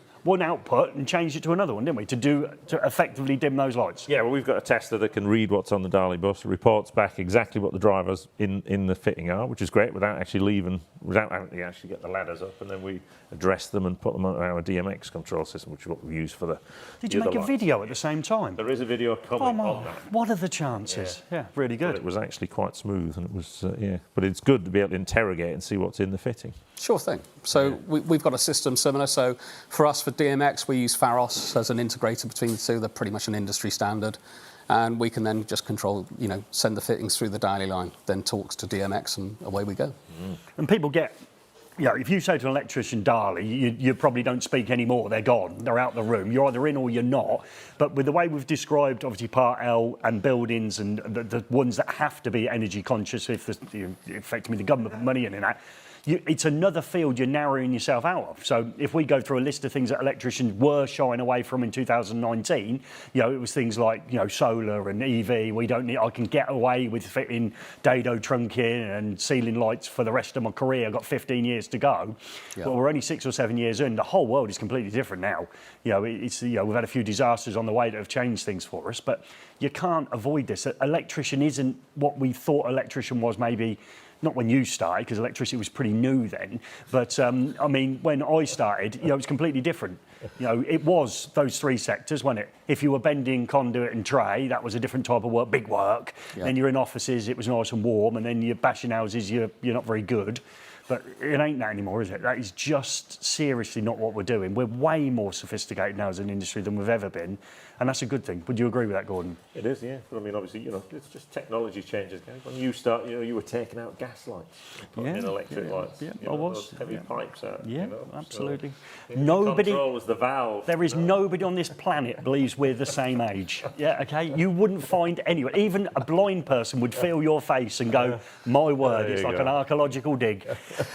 output and changed it to another one, didn't we? To effectively dim those lights. Yeah, well, we've got a tester that can read what's on the DALI bus, reports back exactly what the drivers in the fitting are, which is great, without having to actually get the ladders up, and then we address them and put them on our DMX control system, which is what we use for the. Did you make a video at the same time? There is a video coming on that. What are the chances? Yeah, really good. But it was actually quite smooth, and it was But it's good to be able to interrogate and see what's in the fitting. Sure thing. So we've got a system similar. So for us, for DMX, we use Pharos as an integrator between the two. They're pretty much an industry standard. And we can then just control, send the fittings through the DALI line, then talks to DMX, and away we go. And people get, if you say to an electrician DALI, you probably don't speak anymore. They're gone. They're out the room. You're either in or you're not. But with the way we've described, obviously, Part L and buildings and the ones that have to be energy conscious, if effectively the government put money in that, it's another field you're narrowing yourself out of. So if we go through a list of things that electricians were shying away from in 2019, it was things like, solar and EV. I can get away with fitting dado trunking and ceiling lights for the rest of my career. I've got 15 years to go. Yeah. Well, we're only 6 or 7 years in. The whole world is completely different now. We've had a few disasters on the way that have changed things for us, but you can't avoid this. Electrician isn't what we thought electrician was, maybe. Not when you started, because electricity was pretty new then. But, when I started, it was completely different. It was those three sectors, wasn't it? If you were bending conduit and tray, that was a different type of work, big work. Yeah. Then you're in offices, it was nice and warm. And then you're bashing houses, you're not very good. But it ain't that anymore, is it? That is just seriously not what we're doing. We're way more sophisticated now as an industry than we've ever been. And that's a good thing. Would you agree with that, Gordon? It is, yeah. But obviously, it's just technology changes. When you start, you were taking out gas lights, putting in electric lights. Yeah, I was. Those heavy pipes out. Yeah, absolutely. So nobody controls the valve. There is nobody on this planet believes we're the same age. Yeah, okay. You wouldn't find anyone. Even a blind person would feel your face and go, "My word, it's like an archaeological dig."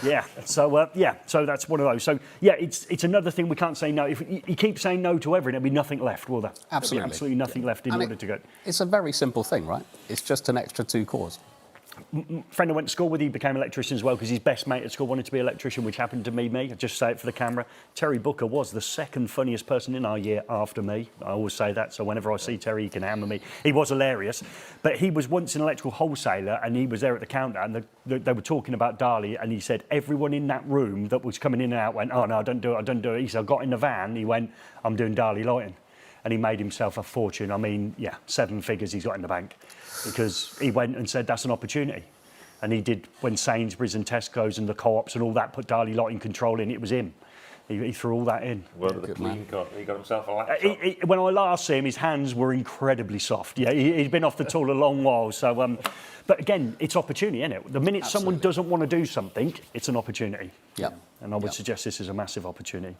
Yeah. So So that's one of those. So it's another thing we can't say no. If you keep saying no to everything, there'll be nothing left, will there? Absolutely. There'll be absolutely nothing left in order to go. It's a very simple thing, right? It's just an extra 2 cores. Friend I went to school with, he became an electrician as well because his best mate at school wanted to be an electrician, which happened to be me. I just say it for the camera. Terry Booker was the second funniest person in our year after me. I always say that, so whenever I see Terry, he can hammer me. He was hilarious. But he was once an electrical wholesaler, and he was there at the counter, and they were talking about DALI, and he said everyone in that room that was coming in and out went, "Oh, no, I don't do it. He said, I got in the van, he went, "I'm doing DALI lighting." And he made himself a fortune. 7 figures he's got in the bank because he went and said that's an opportunity. And he did when Sainsbury's and Tesco's and the co-ops and all that put DALI lighting control in, it was him. He threw all that in. Well, the clean cut. He got himself a laptop. When I last saw him, his hands were incredibly soft. Yeah, he'd been off the tool a long while. So, but again, it's opportunity, isn't it? The minute someone doesn't want to do something, it's an opportunity. Yeah. And I would suggest this is a massive opportunity.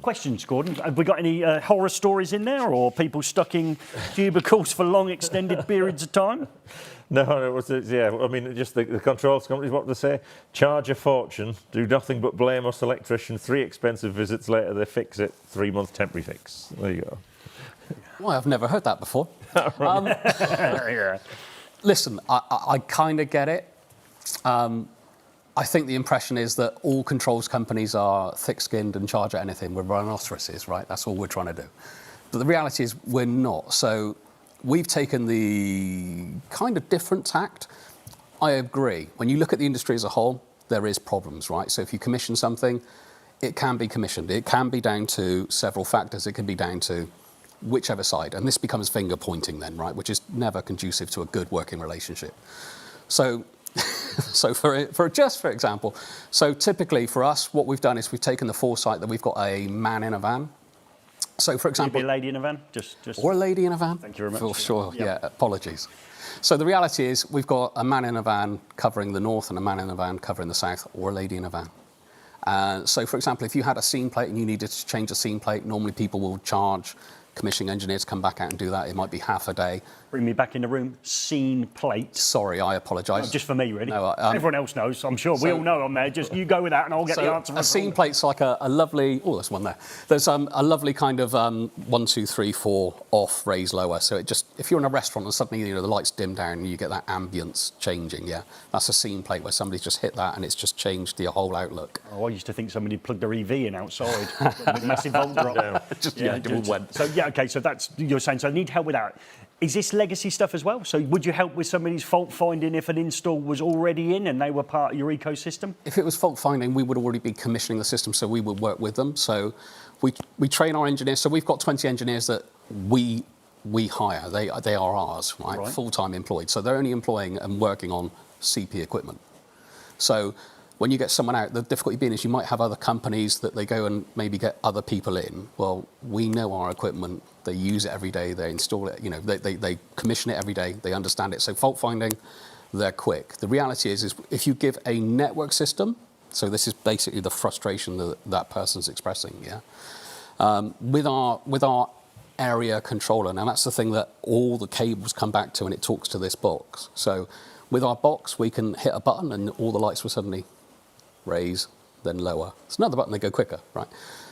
Questions, Gordon? Have we got any horror stories in there, or people stuck in cubicles for long, extended periods of time? No, it was, just the controls companies, what do they say? Charge a fortune, do nothing but blame us electricians, 3 expensive visits later, they fix it, 3-month temporary fix. There you go. Well, I've never heard that before. Listen, I kind of get it. I think the impression is that all controls companies are thick-skinned and charge at anything. We're rhinoceroses, right? That's all we're trying to do. But the reality is we're not. So we've taken the kind of different tact. I agree. When you look at the industry as a whole, there is problems, right? So if you commission something, it can be commissioned. It can be down to several factors. It can be down to whichever side. And this becomes finger pointing then, right? Which is never conducive to a good working relationship. So for example, so typically for us, what we've done is we've taken the foresight that we've got a man in a van. So for example, a lady in a van, just or a lady in a van. Thank you very much. For sure. Yeah. Apologies. So the reality is we've got a man in a van covering the north and a man in a van covering the south, or a lady in a van. So for example, if you had a seam plate and you needed to change a seam plate, normally people will charge commissioning engineer to come back out and do that. It might be half a day. Bring me back in the room. Scene plate. Sorry, I apologise. Just for me, really. No, everyone else knows. I'm sure we all know on there. Just you go with that, and I'll get the answer. A scene plate's like a lovely. Oh, there's one there. There's a lovely kind of 1, 2, 3, 4 off, raise, lower. So it just, if you're in a restaurant and suddenly the lights dim down and you get that ambience changing, yeah, that's a scene plate where somebody's just hit that and it's just changed the whole outlook. Oh, I used to think somebody plugged their EV in outside. With a massive volt drop. So yeah, okay. So that's you're saying. So I need help with that. Is this legacy stuff as well? So would you help with somebody's fault finding if an install was already in and they were part of your ecosystem? If it was fault finding, we would already be commissioning the system, so we would work with them. So we train our engineers. So we've got 20 engineers that we hire. They are ours, right? Full-time employed. So they're only employing and working on CP equipment. So when you get someone out, the difficulty being is you might have other companies that they go and maybe get other people in. Well, we know our equipment. They use it every day. They install it. You know, they commission it every day. They understand it. So fault finding, they're quick. The reality is if you give a network system, so this is basically the frustration that person's expressing, yeah. With our area controller, now that's the thing that all the cables come back to, and it talks to this box. So with our box, we can hit a button and all the lights will suddenly raise, then lower. It's another button, they go quicker, right?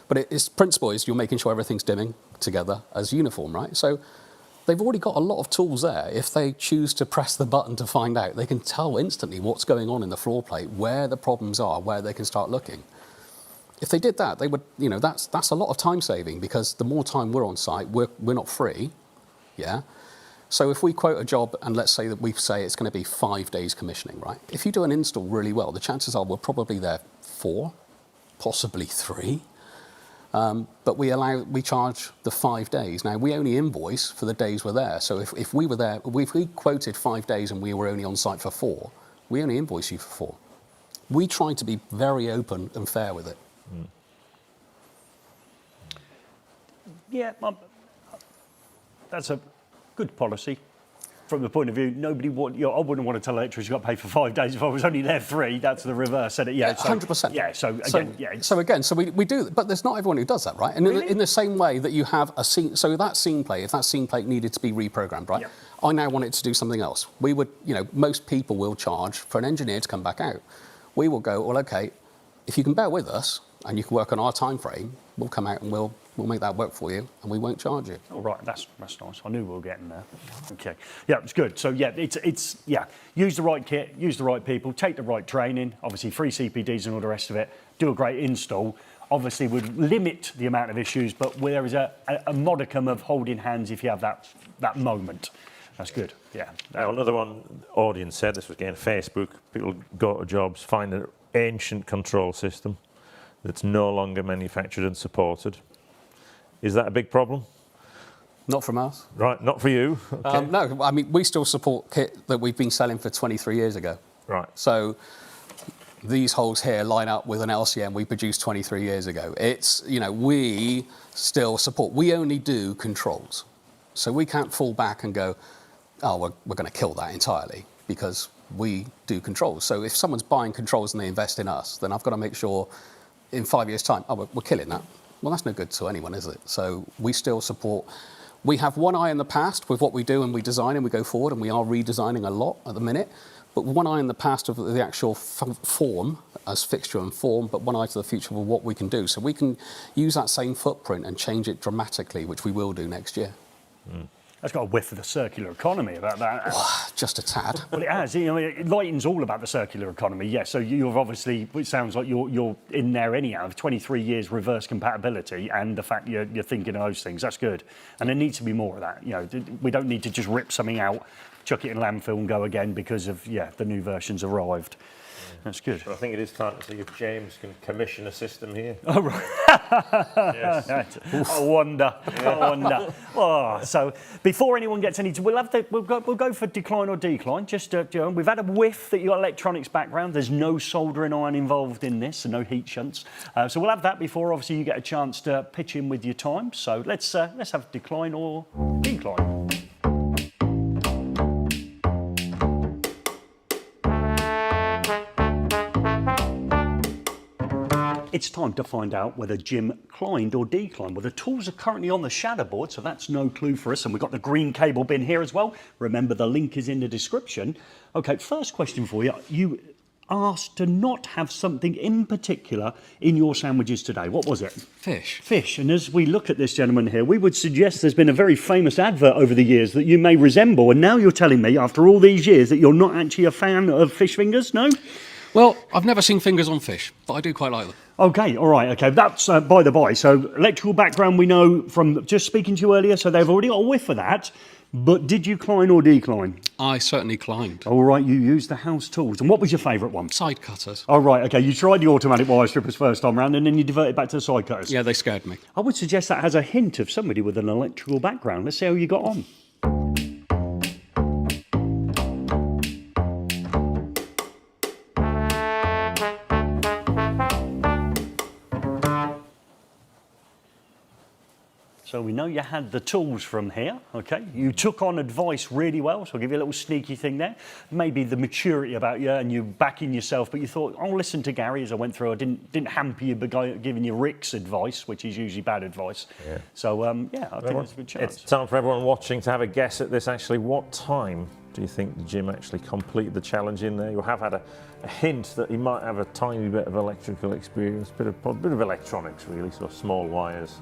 But its principle is you're making sure everything's dimming together as uniform, right? So they've already got a lot of tools there. If they choose to press the button to find out, they can tell instantly what's going on in the floor plate, where the problems are, where they can start looking. If they did that, they would, you know, that's a lot of time saving, because the more time we're on site, we're not free, yeah? So if we quote a job and let's say that we say it's going to be 5 days commissioning, right? If you do an install really well, the chances are we're probably there 4, possibly 3. But we charge the 5 days. Now, we only invoice for the days we're there. So if we were there, if we quoted 5 days and we were only on site for 4, we only invoice you for 4. We try to be very open and fair with it. Mm. Yeah, that's a good policy. From the point of view, I wouldn't want to tell an electrician you've got to pay for 5 days if I was only there 3. That's the reverse. Yeah, 100%. Yeah, So we do, but there's not everyone who does that, right? And really? In the same way that you have a scene, so that scene plate, if that scene plate needed to be reprogrammed, right? Yeah. I now want it to do something else. We would, most people will charge for an engineer to come back out. We will go, well, okay, if you can bear with us and you can work on our time frame, we'll come out and we'll make that work for you, and we won't charge you. Oh, right, that's nice. I knew we were getting there. Okay, yeah, it's good. So yeah, it's use the right kit, use the right people, take the right training. Obviously, free CPDs and all the rest of it. Do a great install. Obviously, would limit the amount of issues, but there is a modicum of holding hands if you have that moment. That's good. Yeah. Now, another one, audience said, this was again Facebook. People go to jobs, find an ancient control system that's no longer manufactured and supported. Is that a big problem? Not from us. Right, not for you. Okay. No, I mean, we still support kit that we've been selling for 23 years ago. Right. So these holes here line up with an LCM we produced 23 years ago. It's, we still support. We only do controls. So we can't fall back and go, oh, we're going to kill that entirely, because we do controls. So if someone's buying controls and they invest in us, then I've got to make sure in 5 years' time, we're killing that. Well, that's no good to anyone, is it? So we still support. We have one eye in the past with what we do, and we design and we go forward, and we are redesigning a lot at the minute. But one eye in the past of the actual form as fixture and form, but one eye to the future of what we can do. So we can use that same footprint and change it dramatically, which we will do next year. Mm. That's got a whiff of the circular economy about that. Just a tad. Well, it has. Lighting's all about the circular economy. Yeah. So you've obviously, it sounds like you're in there anyhow. 23 years reverse compatibility, and the fact you're thinking of those things. That's good. And there needs to be more of that. We don't need to just rip something out, chuck it in landfill, and go again because of the new version's arrived. That's good. Well, I think it is time to see if James can commission a system here. Oh, right. Yes. I wonder. Oh, so before anyone gets any, we'll go for decline or decline. Just we've had a whiff that you got electronics background. There's no soldering iron involved in this, and no heat shunts. So we'll have that before obviously you get a chance to pitch in with your time. So let's have decline or decline. It's time to find out whether Jim climbed or declined. Well, the tools are currently on the shadow board, so that's no clue for us. And we've got the green cable bin here as well. Remember, the link is in the description. Okay, first question for you. You asked to not have something in particular in your sandwiches today. What was it? Fish. Fish. And as we look at this gentleman here, we would suggest there's been a very famous advert over the years that you may resemble. And now you're telling me, after all these years, that you're not actually a fan of fish fingers, no? Well, I've never seen fingers on fish, but I do quite like them. Okay, all right, okay. That's by the by. So electrical background we know from just speaking to you earlier, so they've already got a whiff of that. But did you climb or decline? I certainly climbed. All right, you used the house tools. And what was your favourite one? Side cutters. All right, okay. You tried the automatic wire strippers first time round and then you diverted back to the side cutters. Yeah, they scared me. I would suggest that has a hint of somebody with an electrical background. Let's see how you got on. So we know you had the tools from here, okay? You took on advice really well, so I'll give you a little sneaky thing there. Maybe the maturity about you and you backing yourself, but you thought, I'll listen to Gary as I went through. I didn't hamper you by giving you Rick's advice, which is usually bad advice. Yeah. So, yeah, I think there's a good chance. It's time for everyone watching to have a guess at this, actually. What time do you think Jim actually completed the challenge in there? You'll have had a hint that he might have a tiny bit of electrical experience, a bit of electronics, really, sort of small wires,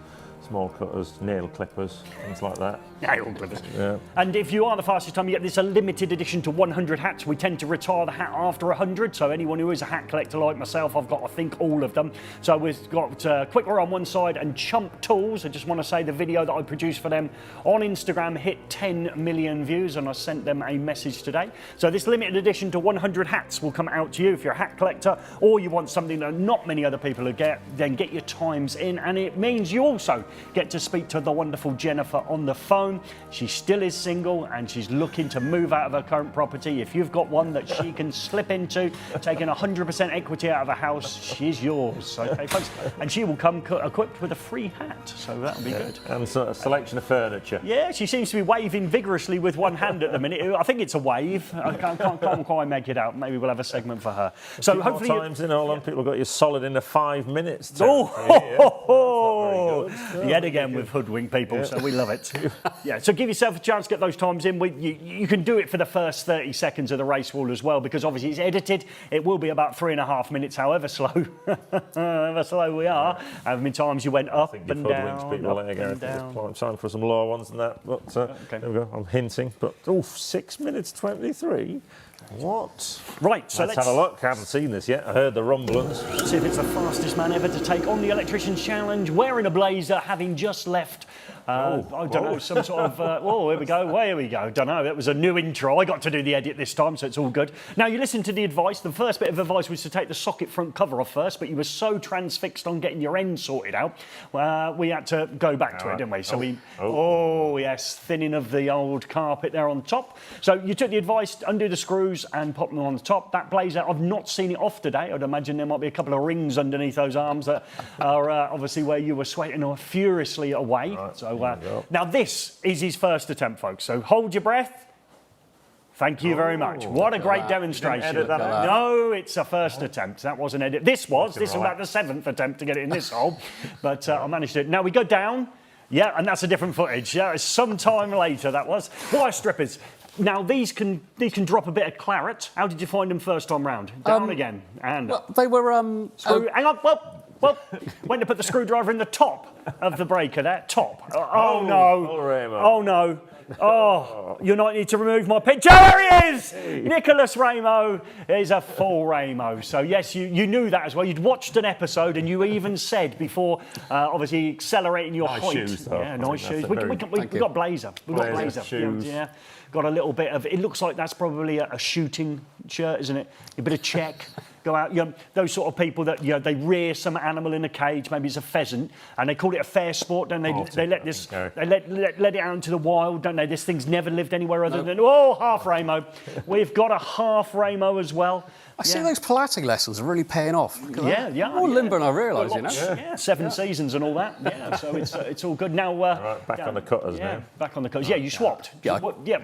small cutters, nail clippers, things like that. Nail clippers. Yeah. And if you are the fastest time, you get this a limited edition to 100 hats. We tend to retire the hat after 100, so anyone who is a hat collector like myself, I've got, I think, all of them. So we've got Quickler on one side and Chump Tools. I just want to say the video that I produced for them on Instagram hit 10 million views, and I sent them a message today. So this limited edition to 100 hats will come out to you if you're a hat collector, or you want something that not many other people will get, then get your times in. And it means you also get to speak to the wonderful Jennifer on the phone. She still is single and she's looking to move out of her current property. If you've got one that she can slip into, taking 100% equity out of a house, she's yours. Okay, folks. And she will come equipped with a free hat, so that'll be good. And a selection of furniture. Yeah, she seems to be waving vigorously with one hand at the minute. I think it's a wave. I can't quite make it out. Maybe we'll have a segment for her. So hopefully, times in all on, people got you solid in the 5 minutes. Yet again with hoodwink people, so we love it. Yeah, so give yourself a chance to get those times in. You can do it for the first 30 seconds of the race wall as well, because obviously it's edited. It will be about 3.5 minutes, however slow, however slow we are. How many times you went up and down, up and down. It's time for some lower ones than that, but okay. There we go. I'm hinting, but 6 minutes 23. What? Right, so let's have a look. I haven't seen this yet. I heard the rumblings. See if it's the fastest man ever to take on the Electrician Challenge, wearing a blazer, having just left. I don't know, some sort of. Here we go. Here we go. Don't know. It was a new intro. I got to do the edit this time, so it's all good. Now you listen to the advice. The first bit of advice was to take the socket front cover off first, but you were so transfixed on getting your end sorted out, we had to go back to it, didn't we? So yes, thinning of the old carpet there on top. So you took the advice, undo the screws and pop them on the top. That blazer, I've not seen it off today. I'd imagine there might be a couple of rings underneath those arms that are obviously where you were sweating furiously away. Right. So now this is his first attempt, folks. So hold your breath. Thank you very much. What a great demonstration. Edit that out? No, it's a first attempt. That wasn't edit. This was about the 7th attempt to get it in this hole, but I managed it. Now we go down. Yeah, and that's a different footage. Yeah, it's some time later that was. Wire strippers. Now these can drop a bit of claret. How did you find them first time round? Down again and well, they were hang on. Well, went to put the screwdriver in the top of the breaker there. Top. Oh no. Oh, you might need to remove my picture. There he is! Hey. Nicholas Ramo is a full Ramo. So yes, you knew that as well. You'd watched an episode and you even said before, obviously accelerating your height. Shoes, though. Yeah, nice shoes. We got blazer. We got blazer. Shoes. Yeah. Got a little bit of, it looks like that's probably a shooting shirt, isn't it? A bit of check. Go out, those sort of people that they rear some animal in a cage, maybe it's a pheasant, and they call it a fair sport. Then they let it out into the wild, don't they? This thing's never lived anywhere other than half Ramo. We've got a half Ramo as well. I see those Pilates lessons are really paying off. Look at that. Yeah. More limber than I realised, you know. Yeah, 7 seasons and all that. Yeah, so it's all good now. Right, back on the cutters now. Back on the cutters. Yeah, you swapped. Yeah.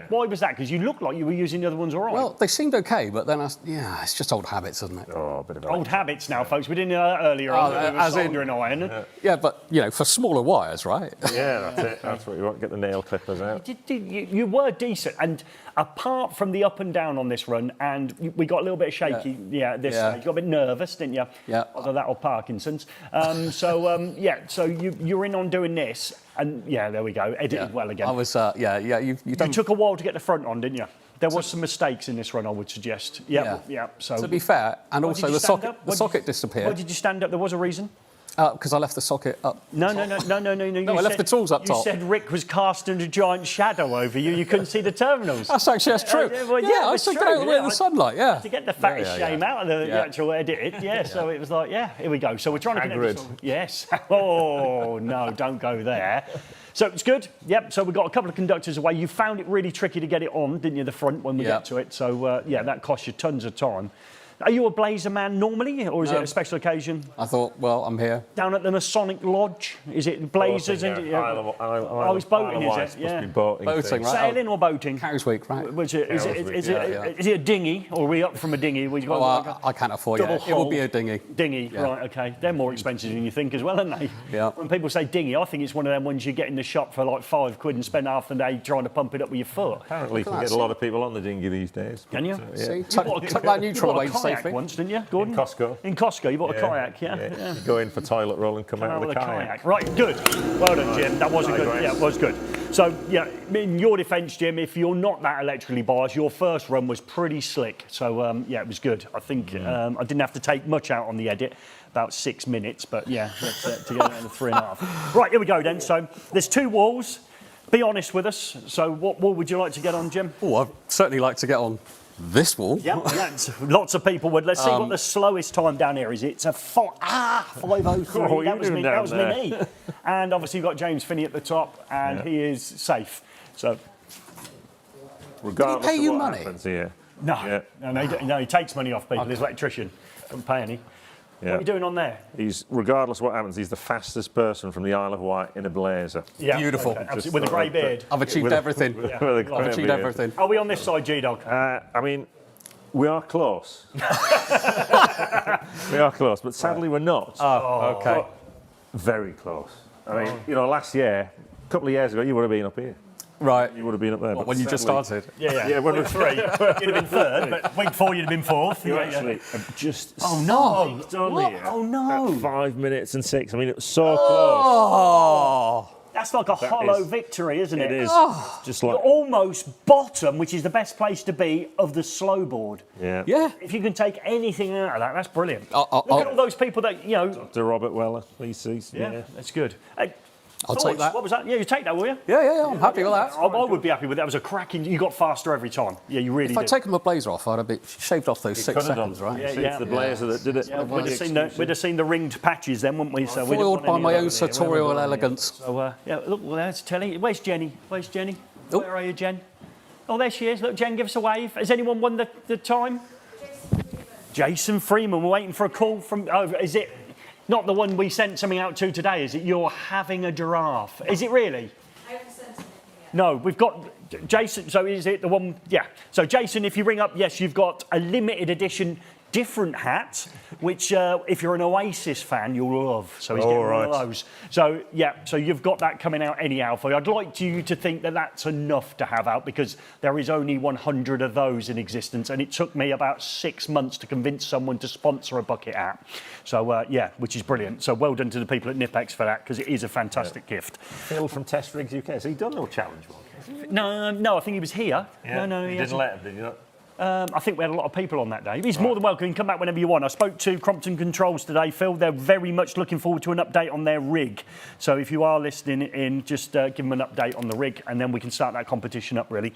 Why was that? Because you looked like you were using the other ones all right. Well, they seemed okay, but then it's just old habits, isn't it? Oh, a bit of Old habits now, folks. We didn't know that earlier on. as in- Soldering iron. Yeah, but you know, for smaller wires, right? Yeah, that's it. That's what you want. Get the nail clippers out. You were decent, and apart from the up and down on this run, and we got a little bit shaky. At this stage, you got a bit nervous, didn't you? Yeah. Either that or Parkinson's. So you're in on doing this, and there we go. Edited well again. I was, you You took a while to get the front on, didn't you? There was some mistakes in this run, I would suggest. Yeah. So to be fair, and Why also did you the stand socket, up? the Why socket Why disappeared did you stand up? There was a reason. because I left the socket up. No. No, You I left the tools up top. You said Rick was casting a giant shadow over you. You couldn't see the terminals. That's true. I it's took it true, out of the way in the sunlight. Yeah. To get the fattest shame out of the actual edit. So it was like, here we go. So we're trying to connect this all. Yes. Oh, no, don't go there. So it's good. Yep. So we've got a couple of conductors away. You found it really tricky to get it on, didn't you, the front when we get to it? So, that cost you tons of time. Are you a blazer man normally, or is it a special occasion? I thought, well, I'm here. Down at the Masonic Lodge, is it blazers? It's boating, is it? Must be boating, Boating, right? Sailing or boating? Cows Week, right? Is it a dinghy, or are we up from a dinghy? We've got I can't afford it. It will be a dinghy. Dinghy, right, okay. They're more expensive than you think as well, aren't they? Yeah. When people say dinghy, I think it's one of them ones you get in the shop for like £5 and spend half the day trying to pump it up with your foot. Apparently you can get a lot of people on the dinghy these days. Can you? See, tuck that neutral away safely. Once, didn't you, Gordon? In Costco. In Costco, you bought a kayak, yeah. You go in for toilet roll and come out with a kayak. Right, good. Well done, Jim. That was a good. Yeah, it was good. So, in your defence, Jim, if you're not that electrically biased, your first run was pretty slick. So, it was good. I think I didn't have to take much out on the edit, about 6 minutes, but to get it down to 3.5. Right, here we go then. So, there's 2 walls. Be honest with us. So, what wall would you like to get on, Jim? Oh, I'd certainly like to get on this wall. Yeah, lots of people would. Let's see what the slowest time down here is. It's a 5:03. Oh, that was me. That was there. me. And obviously you've got James Finney at the top, and he is safe. So Regardless Did he pay you of what money? happens here. no, he takes money off people. He's electrician, doesn't pay any. What are you doing on there? He's, regardless of what happens, he's the fastest person from the Isle of Wight in a blazer. Yeah, Beautiful. okay, absolutely, with a grey beard. I've achieved everything. I've achieved everything. Are we on this side, G-Dog? I mean, we are close. We are close, but sadly we're not. Oh, okay. Very close. I mean, last year, a couple of years ago, you would have been up here. Right. You would have been up there. What, but when you just sadly- started? Yeah, when we're 3. You'd have been 3rd, but week 4 you'd have been 4th. You actually just Oh no! sneaked on What? here Oh no! at 5 minutes and 6. I mean, it was so close. Oh. That's like a hollow victory, isn't it? It is. Just like, You're almost bottom, which is the best place to be, of the slow board. yeah. Yeah. If you can take anything out of that, that's brilliant. Look at I'll all those people that, Dr. Robert Weller, VC. Yeah, that's good. I'll take that. What was that? Yeah, you take that, will you? Yeah, I'm happy with that. I would be happy with that. It was a cracking. You got faster every time. Yeah, you really If I'd did. taken my blazer off, I'd have been shaved off those 6 could have seconds, done. right? Yeah, It's the blazer that did it. Yeah, we'd have seen the ringed patches then, wouldn't we? So we didn't Foiled want by any my of own those here. sartorial elegance. So, look, well, there's Telly. Where's Jenny? Oh. Where are you, Jen? Oh, there she is. Look, Jen, give us a wave. Has anyone won the time? Jason Freeman. We're waiting for a call from... Oh, is it not the one we sent something out to today, is it? You're having a giraffe. Is it really? I haven't sent anything yet. No, we've got Jason. So is it the one? Yeah. So Jason, if you ring up, yes, you've got a limited edition different hat, which if you're an Oasis fan, you'll love. So he's getting one of those. So yeah, so you've got that coming out anyhow for you. I'd like you to think that that's enough to have out because there is only 100 of those in existence, and it took me about 6 months to convince someone to sponsor a bucket hat. So yeah, which is brilliant. So well done to the people at Nipex for that because it is a fantastic gift. Phil from Test Rigs UK. Has he done no challenge one? No, I think he was here. Yeah. No, You he didn't hasn't. let him, did you not? I think we had a lot of people on that day. He's more than welcome. You can come back whenever you want. I spoke to Crompton Controls today, Phil. They're very much looking forward to an update on their rig. So if you are listening in, just give them an update on the rig, and then we can start that competition up, really.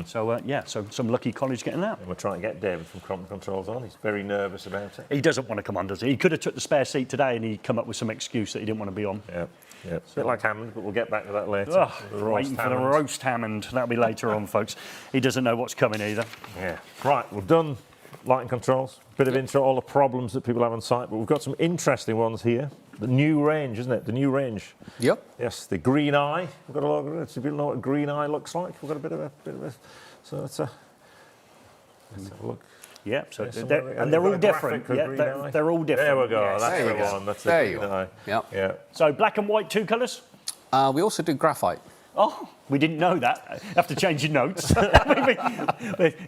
So, yeah, so some lucky college getting that. And we're trying to get David from Crompton Controls on. He's very nervous about it. He doesn't want to come on, does he? He could have took the spare seat today and he'd come up with some excuse that he didn't want to be on. Yeah. It's a bit like Hammond, but we'll get back to that later. Waiting for the roast Hammond. That'll be later on, folks. He doesn't know what's coming either. Yeah. Right, we've done lighting controls. Bit of intro, all the problems that people have on site, but we've got some interesting ones here. The new range, isn't it? The new range. Yep. Yes, the green eye. We've got a logo. So if you don't know what a green eye looks like, we've got a bit of a. So let's have a look. Yeah, so Yeah, they're all different. Yeah, they're all different. There we go. Yes. That's There the you go. one. That's There the you green go. eye. Yep. Yeah. So black and white, 2 colours? We also do graphite. Oh, we didn't know that. Have to change your notes.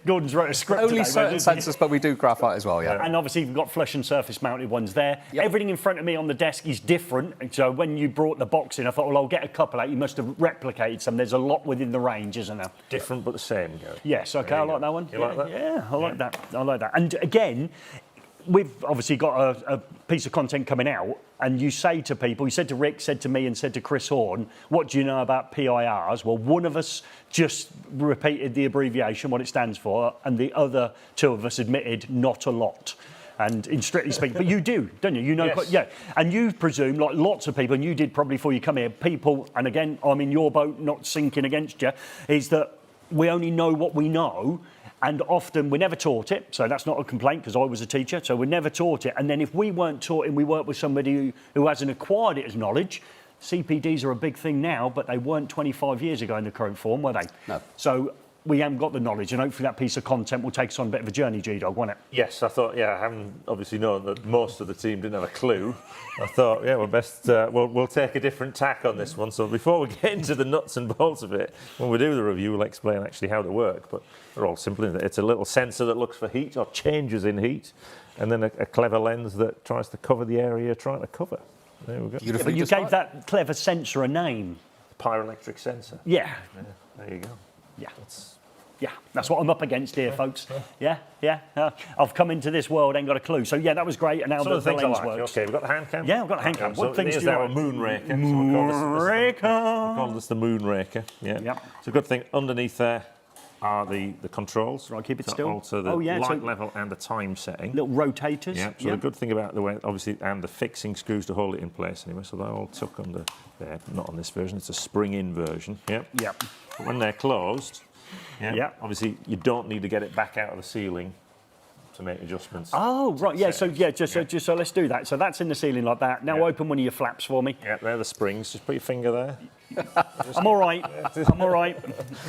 Gordon's wrote a script Only today, certain sensors, but we do graphite as well, yeah. And obviously you've got flush and surface mounted ones there. Yep. Everything in front of me on the desk is different. And so when you brought the box in, I thought, well, I'll get a couple out. You must have replicated some. There's a lot within the range, isn't there? Different but the same, Gary. Yes, okay, I like that one. You like that? Yeah, I like that. I like that. And again, we've obviously got a piece of content coming out, and you say to people, you said to Rick, said to me, and said to Chris Horn, what do you know about PIRs? Well, one of us just repeated the abbreviation, what it stands for, and the other 2 of us admitted not a lot. And in strictly speaking, but you do, don't you? You know, Yes. yeah. And you presume, like lots of people, and you did probably before you come here, people, and again, I'm in your boat, not sinking against you, is that we only know what we know. And often we're never taught it, so that's not a complaint because I was a teacher, so we're never taught it. And then if we weren't taught it and we work with somebody who hasn't acquired it as knowledge, CPDs are a big thing now, but they weren't 25 years ago in the current form, were they? No. So we haven't got the knowledge, and hopefully that piece of content will take us on a bit of a journey, G-Dog, won't it? Yes, I thought, I haven't obviously known that most of the team didn't have a clue. I thought, we're best, we'll take a different tack on this one. So before we get into the nuts and bolts of it, when we do the review, we'll explain actually how they work. But they're all simple, isn't it? It's a little sensor that looks for heat or changes in heat, and then a clever lens that tries to cover the area you're trying to cover. There we go. Yeah, but you gave that clever sensor a name. Pyroelectric sensor. Yeah. There you go. Yeah. Yeah, that's what I'm up against here, folks. Yeah. I've come into this world, ain't got a clue. So yeah, that was great, and now Some of the the things I lens like. works. Okay, we've got the hand cam. Yeah, I've got the hand cam. So What things here's do you our like? moonraker. Moonraker. We call this the moonraker. Yeah. Yep. It's a good thing. Underneath there are the controls. Right, keep it to still. alter the light level and the time setting. Little rotators. Yeah. So the good thing about the way, obviously, and the fixing screws to hold it in place anyway. So they're all tucked under there. Not on this version. It's a spring-in version. Yeah. Yep. But when they're closed, obviously you don't need to get it back out of the ceiling to make adjustments. Oh, right. Yeah. So so let's do that. So that's in the ceiling like that. Now open one of your flaps for me. Yeah, they're the springs. Just put your finger there. I'm all right. I'm all right.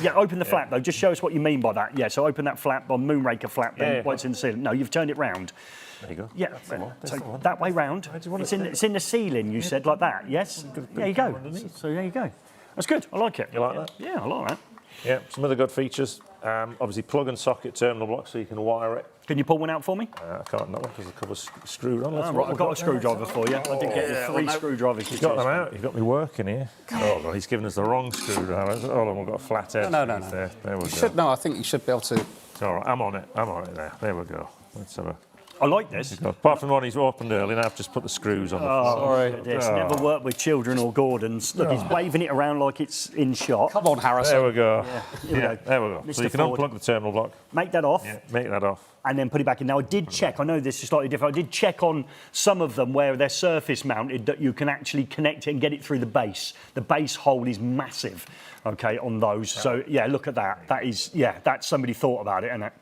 Yeah, open the flap though. Just show us what you mean by that. Yeah. So open that flap on Moonraker flap. Then what's in the ceiling? No, you've turned it round. There you go. Yeah. That's the one. That's So the one. that way round. It's in the ceiling. You said like that. Yes. There you go. So there you go. That's good. I like it. You like that? Yeah, I like that. Yeah, some other good features. Obviously, plug and socket terminal block so you can wire it. Can you pull one out for me? I can't that one because the cover's screwed on. Oh, right, I've got a screwdriver for you. I did get you 3 screwdrivers. You've got them out. You've got me working here. Oh, God, he's given us the wrong screwdriver. Hold on, we've got a flat edge. No. There we go. No, I think you should be able to. It's all right. I'm on it there. There we go. Let's have a... I like this. Apart from the one he's opened early, now I've just put the screws on. Sorry. This never worked with children or Gordons. Look, he's waving it around like it's in shot. Come on, Harrison. There we go. Here we go. There we go. So Mr. you can Ford. unplug the terminal block. Make that off. Yeah, make that off. And then put it back in. Now, I did check. I know this is slightly different. I did check on some of them where they're surface mounted that you can actually connect it and get it through the base. The base hole is massive, okay, on those. So, yeah, look at that. That is, that's somebody thought about it, isn't it?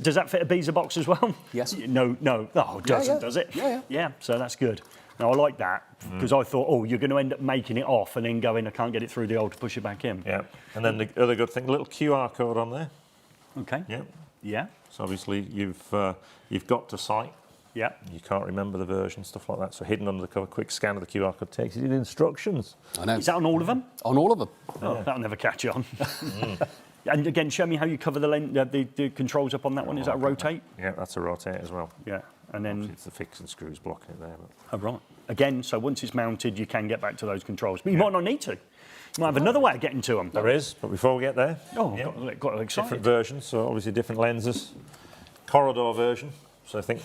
Does that fit a Beezer box as well? Yes. No. Oh, it doesn't, does it? Yeah. Yeah, so that's good. Now, I like that because I thought, you're going to end up making it off and then going, I can't get it through the hole to push it back in. Yeah. And then the other good thing, a little QR code on there. Okay. Yeah. Yeah. So obviously you've got to site. Yeah. You can't remember the version, stuff like that. So hidden under the cover, quick scan of the QR code takes you to the instructions. I know. Is that on all of them? On all of them. Oh, that'll never catch on. And again, show me how you cover the controls up on that one. Is that a rotate? Yeah, that's a rotate as well. Yeah. And then, It's the fixing screws blocking it there. oh, But right. Again, so once it's mounted, you can get back to those controls. But you might not need to. You might have another way of getting to them. there is, but before we get there, Got excited. different versions, so obviously different lenses. Corridor version, so I think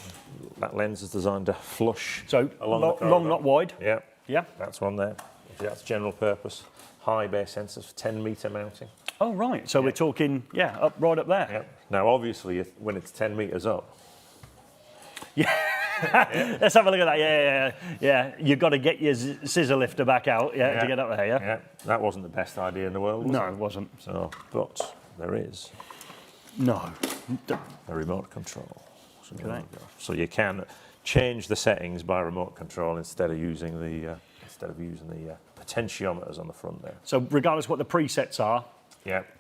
that lens is designed to flush So along the corridor. long, not wide. Yeah, Yeah. that's one there. That's general purpose. High base sensors for 10-metre mounting. Oh, right. So we're talking, right up there. Yeah. Now, obviously, when it's 10 metres up, Let's have a look at that. Yeah. You've got to get your scissor lifter back out, to get up there, yeah, that wasn't the best idea in the world, was No, it? it wasn't. So, but there is No. a remote control. So you can change the settings by remote control instead of using the potentiometers on the front there. So regardless what the presets are,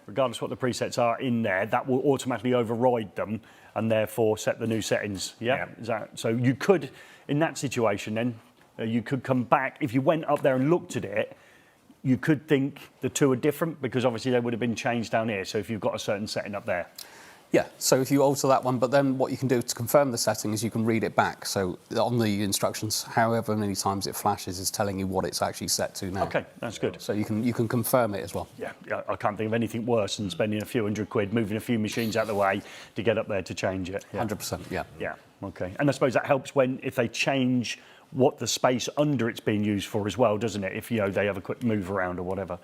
regardless what the presets are in there, that will automatically override them and therefore set the new settings. Is that, so you could, in that situation then, you could come back, if you went up there and looked at it, you could think the two are different because obviously they would have been changed down here. So if you've got a certain setting up there. Yeah, so if you alter that one, but then what you can do to confirm the settings, you can read it back. So on the instructions, however many times it flashes is telling you what it's actually set to now. Okay, that's good. So you can confirm it as well. Yeah, I can't think of anything worse than spending a few £100 moving a few machines out of the way to get up there to change it. 100%, yeah. Yeah, okay. And I suppose that helps if they change what the space under it's being used for as well, doesn't it? If, they have a quick move around or whatever.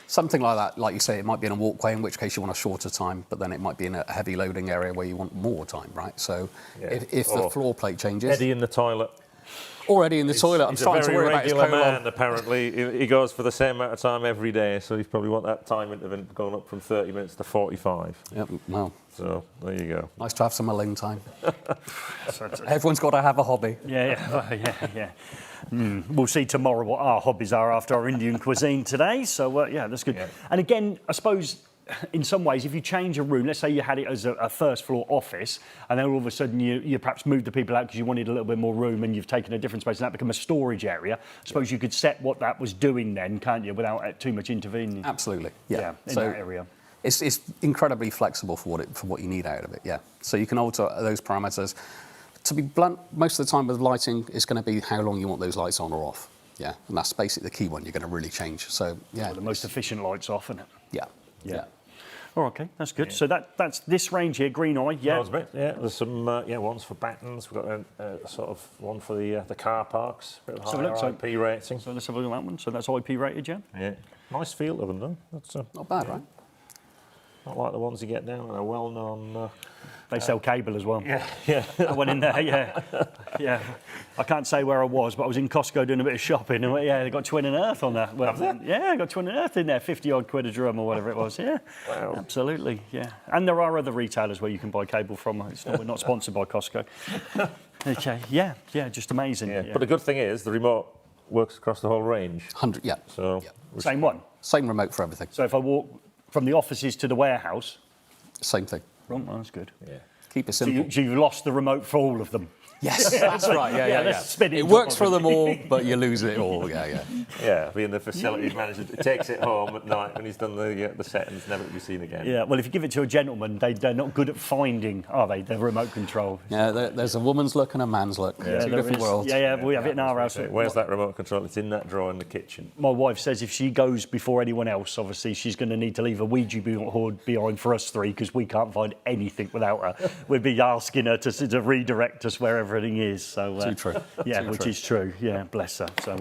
Something like that, like you say, it might be in a walkway, in which case you want a shorter time, but then it might be in a heavy loading area where you want more time, right? So if the floor plate changes... Eddie in the toilet. Already in the toilet. I'm starting to worry about his colon. He's a very regular man, apparently. He goes for the same amount of time every day, so you probably want that time interval going up from 30 minutes to 45. Yep, well. So, there you go. Nice to have some alone time. Everyone's got to have a hobby. Yeah. We'll see tomorrow what our hobbies are after our Indian cuisine today. So, that's good. Yeah. And again, I suppose... in some ways, if you change a room, let's say you had it as a first floor office, and then all of a sudden you perhaps moved the people out because you wanted a little bit more room and you've taken a different space and that become a storage area, I suppose you could set what that was doing then, can't you, without too much intervening? Absolutely, yeah. In that area. It's incredibly flexible for what you need out of it, yeah. So you can alter those parameters. To be blunt, most of the time with lighting, it's going to be how long you want those lights on or off. Yeah, and that's basically the key one you're going to really change. So, yeah. Well, the most efficient lights off, isn't it? Yeah. Oh, okay, that's good. Yeah. So that's this range here, green eye, yeah. There's some ones for battens. We've got a sort of one for the car parks. A bit of higher IP rating. So let's have a look at that one. So that's IP rated, yeah. Yeah, nice feel of them though. That's not bad, right? Not like the ones you get down in a well-known. They sell cable as well. Yeah. I went in there, yeah. I can't say where I was, but I was in Costco doing a bit of shopping, and they got Twin and Earth on that. Well, I got Twin and Earth in there, 50-odd quid a drum or whatever it was. Yeah, wow. Absolutely, yeah. And there are other retailers where you can buy cable from. We're not sponsored by Costco. Okay, yeah, just amazing. Yeah. But the good thing is the remote works across the whole range. 100, yeah. So same one. Same remote for everything. So if I walk from the offices to the warehouse, same thing. Well, that's good. Yeah. Keep it simple. So you've lost the remote for all of them. Yes, that's right. Yeah. Spin it works for them all, but you lose it all. Yeah. Yeah, being the facilities manager, takes it home at night when he's done the settings, never to be seen again. Yeah, well, if you give it to a gentleman, they're not good at finding, are they? The remote control. Yeah, there's a woman's look and a man's look. Yeah, two different worlds. Yeah, we have it in our house. Where's that remote control? It's in that drawer in the kitchen. My wife says if she goes before anyone else, obviously she's going to need to leave a Ouija board behind for us three because we can't find anything without her. We'd be asking her to redirect us where everything is. So. Too true. Yeah, which is true. Yeah, bless her. So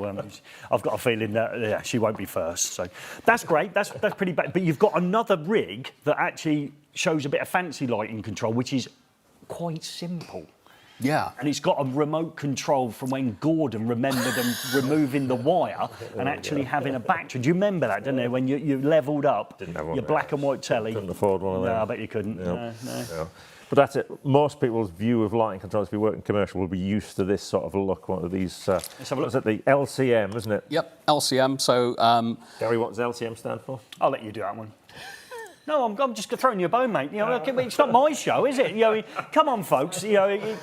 I've got a feeling that she won't be first. So that's great. That's pretty bad. But you've got another rig that actually shows a bit of fancy lighting control, which is quite simple. Yeah. And it's got a remote control from when Gordon remembered them removing the wire and actually having a battery. Do you remember that, didn't you? When you levelled up your black and white telly. Couldn't afford one of them. No, I bet you couldn't. No. But that's it. Most people's view of lighting controls, if you work in commercial, will be used to this sort of look. One of these. Let's have a look. Is it the LCM, isn't it? Yep, LCM. So. Gary, what does LCM stand for? I'll let you do that one. No, I'm just throwing you a bone, mate. It's not my show, is it? Come on, folks.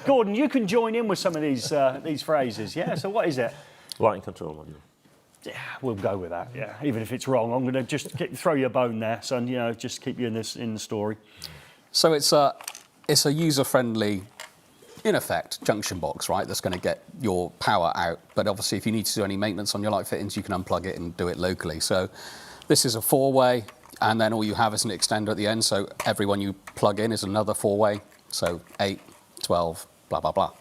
Gordon, you can join in with some of these phrases. Yeah. So what is it? Lighting control module. Yeah, we'll go with that. Yeah, even if it's wrong, I'm going to just throw you a bone there, son. Just keep you in the story. So it's a user-friendly, in effect, junction box, right? That's going to get your power out. But obviously, if you need to do any maintenance on your light fittings, you can unplug it and do it locally. So this is a 4-way. And then all you have is an extender at the end, so every one you plug in is another 4-way, so 8, 12, blah, blah, blah.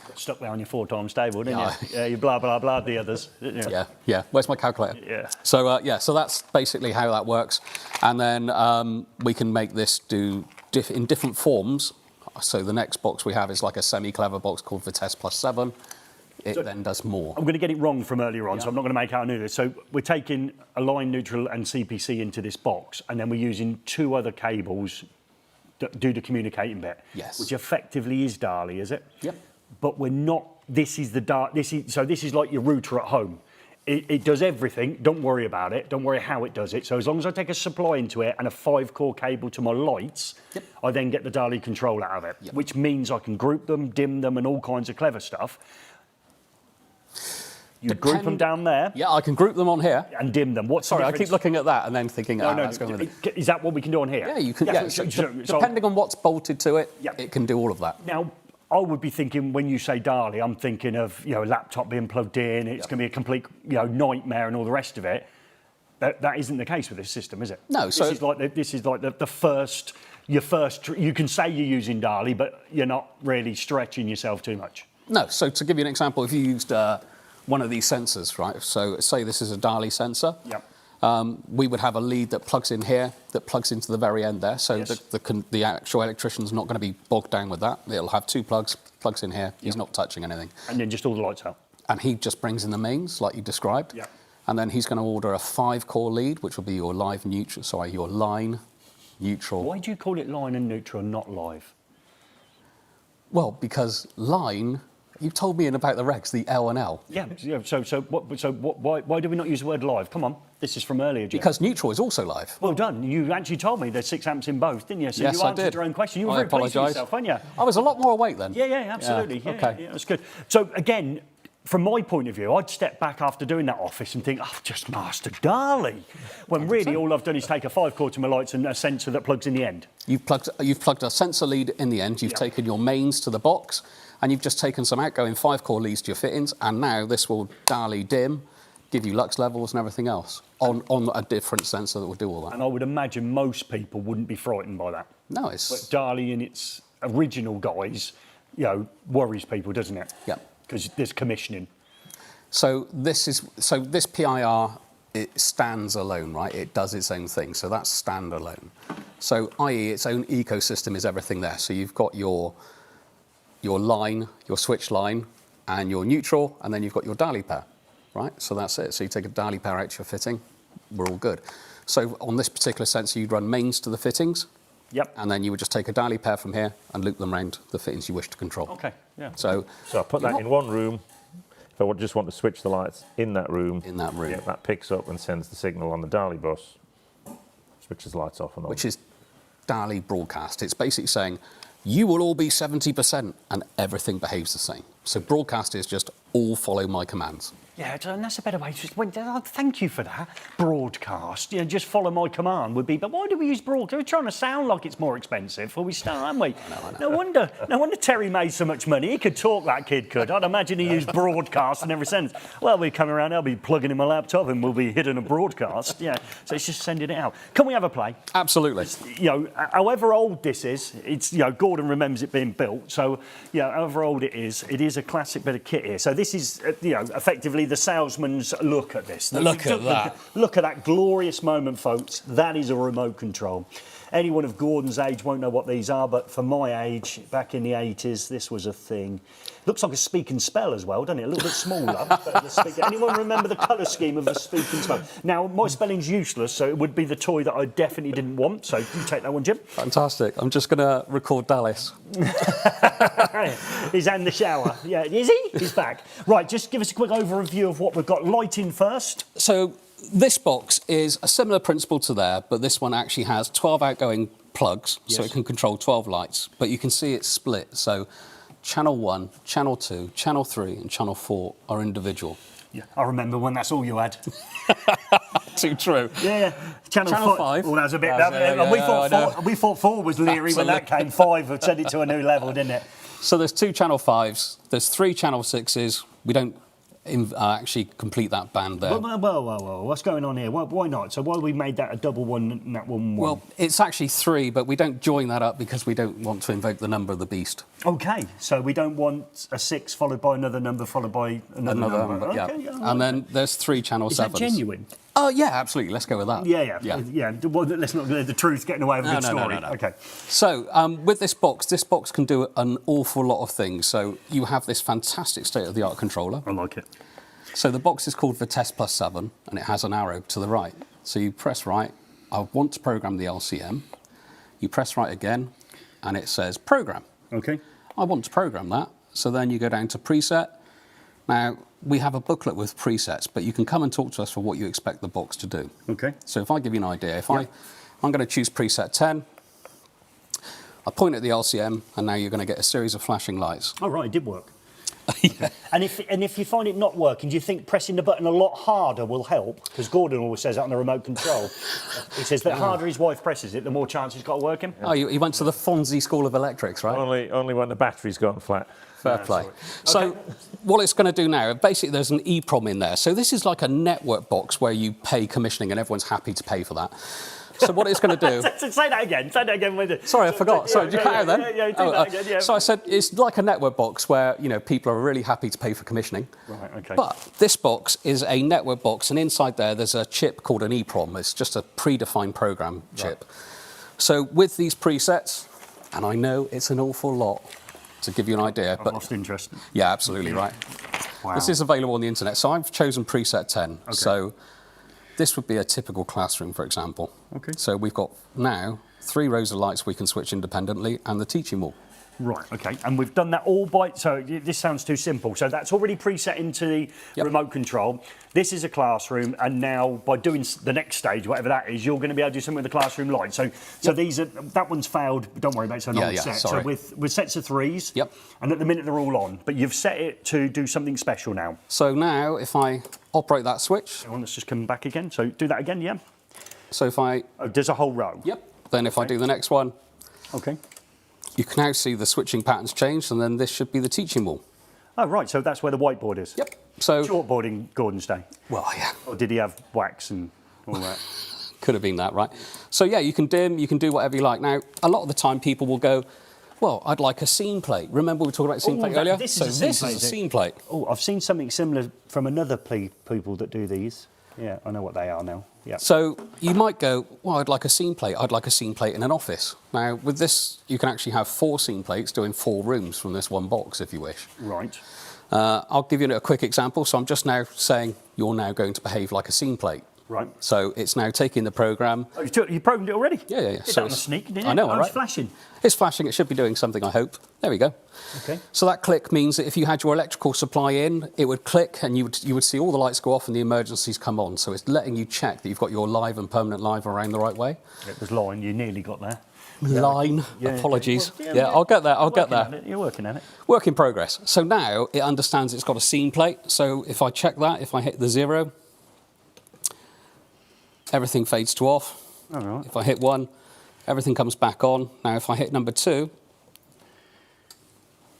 Got stuck there on your 4-times table, didn't you? Yeah, you blah, blah, blah the others, didn't you? Yeah. Where's my calculator? Yeah. So, so that's basically how that works. And then we can make this do in different forms. So the next box we have is like a semi-clever box called Vitesse Plus 7. It then does more. I'm going to get it wrong from earlier on, so I'm not going to make out new this. So we're taking a line neutral and CPC into this box, and then we're using 2 other cables do the communicating bit. Yes. Which effectively is DALI, is it? Yep. But we're not. This is like your router at home. It does everything. Don't worry about it. Don't worry how it does it. So as long as I take a supply into it and a 5-core cable to my lights, yep. I then get the DALI control out of it, yep. which means I can group them, dim them, and all kinds of clever stuff. You group them down there. Yeah, I can group them on here. And dim them. Sorry, I keep looking at that and then thinking, that's going with it. Is that what we can do on here? Yeah, you can. Yeah, depending on what's bolted to it, it can do all of that. Now, I would be thinking, when you say DALI, I'm thinking of, a laptop being plugged in, it's going to be a complete, nightmare and all the rest of it. That isn't the case with this system, is it? No, so... This is like the first, you can say you're using DALI, but you're not really stretching yourself too much. No, so to give you an example, if you used one of these sensors, right, so say this is a DALI sensor, yep. We would have a lead that plugs in here, that plugs into the very end there, so yes. the actual electrician's not going to be bogged down with that. It'll have 2 plugs in here, he's not touching anything. And then just all the lights out. And he just brings in the mains, like you described, yep. and then he's going to order a 5-core lead, which will be your your line, neutral. Why do you call it line and neutral and not live? Well, because line... You've told me about the regs, the L and L. Yeah. Why do we not use the word live? Come on, this is from earlier, Jim. Because neutral is also live. Well done. You actually told me there's 6 amps in both, didn't you? So yes, you answered I did. your own question. You were I very pleased with apologise. yourself, weren't you? I was a lot more awake then. Yeah, absolutely. Yeah, okay. Yeah, that's good. So again, from my point of view, I'd step back after doing that office and think, I've just mastered DALI. When really all I've done is take a 5-core to my lights and a sensor that plugs in the end. You've plugged a sensor lead in the end. You've taken your mains to the box. And you've just taken some outgoing 5-core leads to your fittings, and now this will DALI dim, give you lux levels and everything else on a different sensor that will do all that. And I would imagine most people wouldn't be frightened by that. No, it's... But DALI in its original guise, worries people, doesn't it? Yeah. Because there's commissioning. So this PIR, it stands alone, right? It does its own thing, so that's standalone. So, i.e., its own ecosystem is everything there. So you've got your line, your switch line, and your neutral, and then you've got your DALI pair, right? So that's it. So you take a DALI pair out to your fitting, we're all good. So on this particular sensor, you'd run mains to the fittings, yep. And then you would just take a DALI pair from here and loop them around the fittings you wish to control. Okay, yeah. So I put that in one room. If I just want to switch the lights in that room, yeah, that picks up and sends the signal on the DALI bus, switches the lights off and on. Which is DALI broadcast. It's basically saying, you will all be 70% and everything behaves the same. So broadcast is just all follow my commands. Yeah, and that's a better way. Thank you for that. Broadcast. Just follow my command would be. But why do we use broadcast? We're trying to sound like it's more expensive before we start, aren't we? No wonder Terry made so much money. He could talk, that kid could. I'd imagine he used broadcast in every sentence. Well, we come around, I'll be plugging in my laptop and we'll be hitting a broadcast. Yeah, so it's just sending it out. Can we have a play? Absolutely. However old this is, it's Gordon remembers it being built. So however old it is a classic bit of kit here. So this is effectively the salesman's look at this. Look at that. Look at that glorious moment, folks. That is a remote control. Anyone of Gordon's age won't know what these are, but for my age, back in the 80s, this was a thing. Looks like a speak and spell as well, doesn't it? A little bit smaller. Anyone remember the colour scheme of the speak and spell? Now, my spelling's useless, so it would be the toy that I definitely didn't want. So you take that one, Jim. Fantastic. I'm just going to record Dallas. He's in the shower. Yeah, is he? He's back. Right, just give us a quick overview of what we've got. Lighting first. So this box is a similar principle to there, but this one actually has 12 outgoing plugs, so it can control 12 lights. But you can see it's split. So channel 1, channel 2, channel 3, and channel 4 are individual. Yeah, I remember when that's all you had. Too true. Yeah. Channel 5. Well, that was a bit... we thought 4 was leery. Absolutely. When that came. 5 had sent it to a new level, didn't it? So there's 2 channel 5s, there's 3 channel 6s. We don't actually complete that band there. Whoa. What's going on here? Why not? So why we made that a double one and that one? Well, it's actually 3, but we don't join that up because we don't want to invoke the number of the beast. Okay, so we don't want a 6 followed by another number followed by another number. Yeah. Okay, and then there's 3 channel 7s. Is that genuine? Oh, yeah, absolutely. Let's go with that. Yeah. Well, let's not get the truth getting away with a good story. No. Okay. So with this box can do an awful lot of things. So you have this fantastic state-of-the-art controller. I like it. So the box is called Vitesse Plus 7, and it has an arrow to the right. So you press right, I want to program the LCM. You press right again, and it says program. Okay. I want to program that. So then you go down to preset. Now, we have a booklet with presets, but you can come and talk to us for what you expect the box to do. Okay. So if I give you an idea, I'm going to choose preset 10, I point at the LCM, and now you're going to get a series of flashing lights. Oh, right, it did work. Yeah. And if you find it not working, do you think pressing the button a lot harder will help? Because Gordon always says that on the remote control. He says the harder his wife presses it, the more chance it's got of working. Oh, you went to the Fonzie School of Electrics, right? Only when the battery's gone flat. Fair play. So what it's going to do now, basically there's an EEPROM in there. So this is like a network box where you pay commissioning and everyone's happy to pay for that. So what it's going to do... Say that again. Say that again. Sorry, I forgot. Sorry, did you cut out then? Yeah, do that again, yeah. So I said it's like a network box where, you know, people are really happy to pay for commissioning. Right, okay. But this box is a network box, and inside there's a chip called an EEPROM. It's just a predefined program chip. Right. So with these presets, and I know it's an awful lot to give you an idea, I've but... lost interest. Yeah, absolutely right. Wow. This is available on the internet. So I've chosen preset 10. Okay. So this would be a typical classroom, for example. Okay. So we've got now 3 rows of lights we can switch independently and the teaching wall. Right, okay. And we've done that all by... So this sounds too simple. So that's already preset into the remote control. This is a classroom, and now by doing the next stage, whatever that is, you're going to be able to do something with the classroom lights. So these are... That one's failed. Don't worry about it. So not set. Sorry. So with sets of 3s, Yep. And at the minute they're all on. But you've set it to do something special now. So now if I operate that switch... Let's just come back again. So do that again, yeah? So if I... Oh, there's a whole row. Yep. Then if I do the next one... Okay. You can now see the switching patterns change, and then this should be the teaching wall. Oh, right, so that's where the whiteboard is? Yep. So shortboarding Gordon's day? Well, yeah. Or did he have wax and all that? Could have been that, right? So, yeah, you can dim, you can do whatever you like. Now, a lot of the time people will go, well, I'd like a scene plate. Remember we were talking about scene plate earlier? This is a scene plate. Oh, I've seen something similar from another people that do these. Yeah, I know what they are now. Yeah. So you might go, well, I'd like a scene plate. I'd like a scene plate in an office. Now, with this, you can actually have 4 scene plates doing 4 rooms from this one box, if you wish. Right. I'll give you a quick example. So I'm just now saying you're now going to behave like a scene plate. Right. So it's now taking the program. Oh, you programmed it already? Yeah. Did that on a sneak, didn't you? I know, right? right? It's flashing. It's flashing. It should be doing something, I hope. There we go. Okay. So that click means that if you had your electrical supply in, it would click and you would see all the lights go off and the emergencies come on. So it's letting you check that you've got your live and permanent live around the right way. It was line. You nearly got there. Line. Yeah. Apologies. Well, yeah, I'll get there. I'll get there. You're working at it. Work in progress. So now it understands it's got a scene plate. So if I check that, if I hit the 0, everything fades to off. All right. If I hit 1, everything comes back on. Now, if I hit number 2,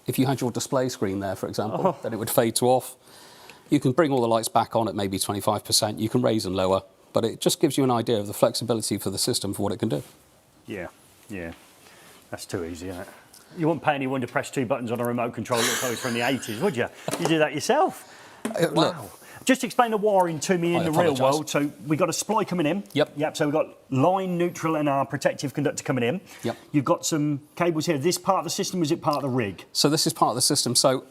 if you had your display screen there, for example, then it would fade to off. You can bring all the lights back on at maybe 25%. You can raise and lower, but it just gives you an idea of the flexibility for the system for what it can do. Yeah. That's too easy, isn't it? You wouldn't pay anyone to press 2 buttons on a remote control that was from the 80s, would you? You do that yourself. Wow. Look, just explain the wiring to me in the real world. So we've got a supply coming in. Yep. So we've got line, neutral, and our protective conductor coming in. Yep. You've got some cables here. This part of the system, is it part of the rig? So this is part of the system. So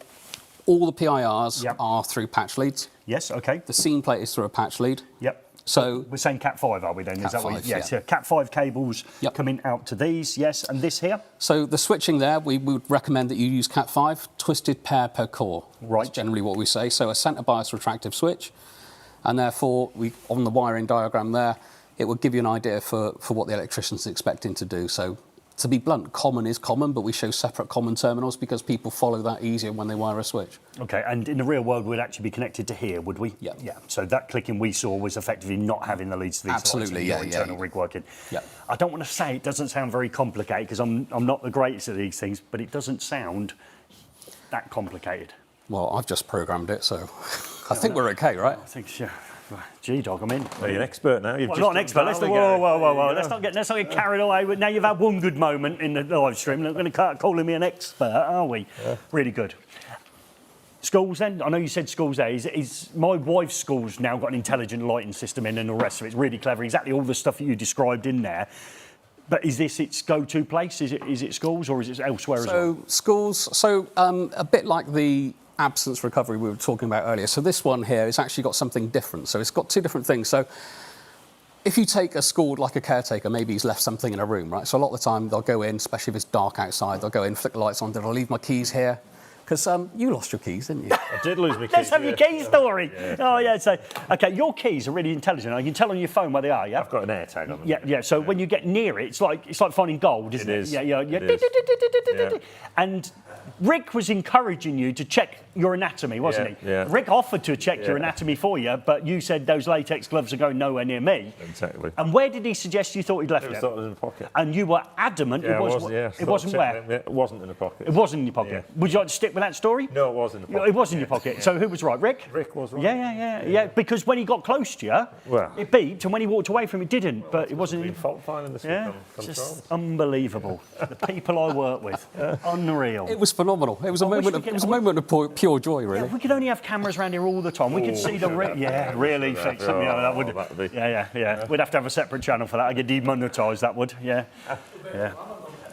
all the PIRs are through patch leads. Yes, okay. The scene plate is through a patch lead. Yep. So we're saying Cat 5, are we then? Cat is that 5, what? Yes. So Cat 5 cables coming out to these. Yes. And this here? So the switching there, we would recommend that you use Cat 5, twisted pair per core. Right. That's generally what we say. So a centre bias retractive switch. And therefore, on the wiring diagram there, it would give you an idea for what the electrician's expecting to do. So to be blunt, common is common, but we show separate common terminals because people follow that easier when they wire a switch. Okay, and in the real world, we'd actually be connected to here, would we? Yeah. Yeah. So that clicking we saw was effectively not having the leads to these Absolutely, lights and your internal rig working. Yeah. I don't want to say it doesn't sound very complicated because I'm not the greatest at these things, but it doesn't sound that complicated. Well, I've just programmed it, so I think we're okay, right? I think, yeah. G-Dog, I'm in. Well, you're an expert now. You've Well, just not an expert. Whoa. Let's not get Yeah. carried away. Now you've had one good moment in the live stream. We're not going to start calling me an expert, are we? Yeah. Really good. Schools then? I know you said schools there. Is my wife's school's now got an intelligent lighting system in and the rest of it. It's really clever. Exactly all the stuff that you described in there. But is this its go-to place? Is it schools or is it elsewhere as well? So schools, a bit like the absence recovery we were talking about earlier. So this one here has actually got something different. So it's got 2 different things. So if you take a school like a caretaker, maybe he's left something in a room, right? So a lot of the time they'll go in, especially if it's dark outside, they'll go in, flick the lights on, did I leave my keys here? Because you lost your keys, didn't you? I did lose my keys. Let's have your key story. Yeah. Oh, yeah. So, okay, your keys are really intelligent. You can tell on your phone where they are, yeah? I've got an air tag on them. Yeah. So when you get near it, it's like finding gold, isn't it? It is. Yeah. It is. Yeah. And Rick was encouraging you to check your anatomy, wasn't he? Yeah. Rick offered to check your anatomy for you, but you said those latex gloves are going nowhere near me. Exactly. And where did he suggest you thought he'd left It was it? thought it was in the pocket. And you were adamant Yeah, it wasn't. It wasn't where? It wasn't in the pocket. It wasn't in your pocket. Yeah. Would you like to stick with that story? No, it was in the pocket. It was in your pocket. So who was right, Rick? Rick was right. Yeah. Because when he got close to you, Well, it beeped, and when he walked away from it, it didn't. But it wasn't. Been fault finding this Yeah, controls. just unbelievable. The people I work with, unreal. It was phenomenal. It was a I wish moment. we Of, could- it was a moment of pure joy, really. Yeah, we could only have cameras around here all the time. We could see the really fix them. Yeah, that would. that'd be- Yeah. We'd have to have a separate channel for that. I get demonetised. That would. Yeah.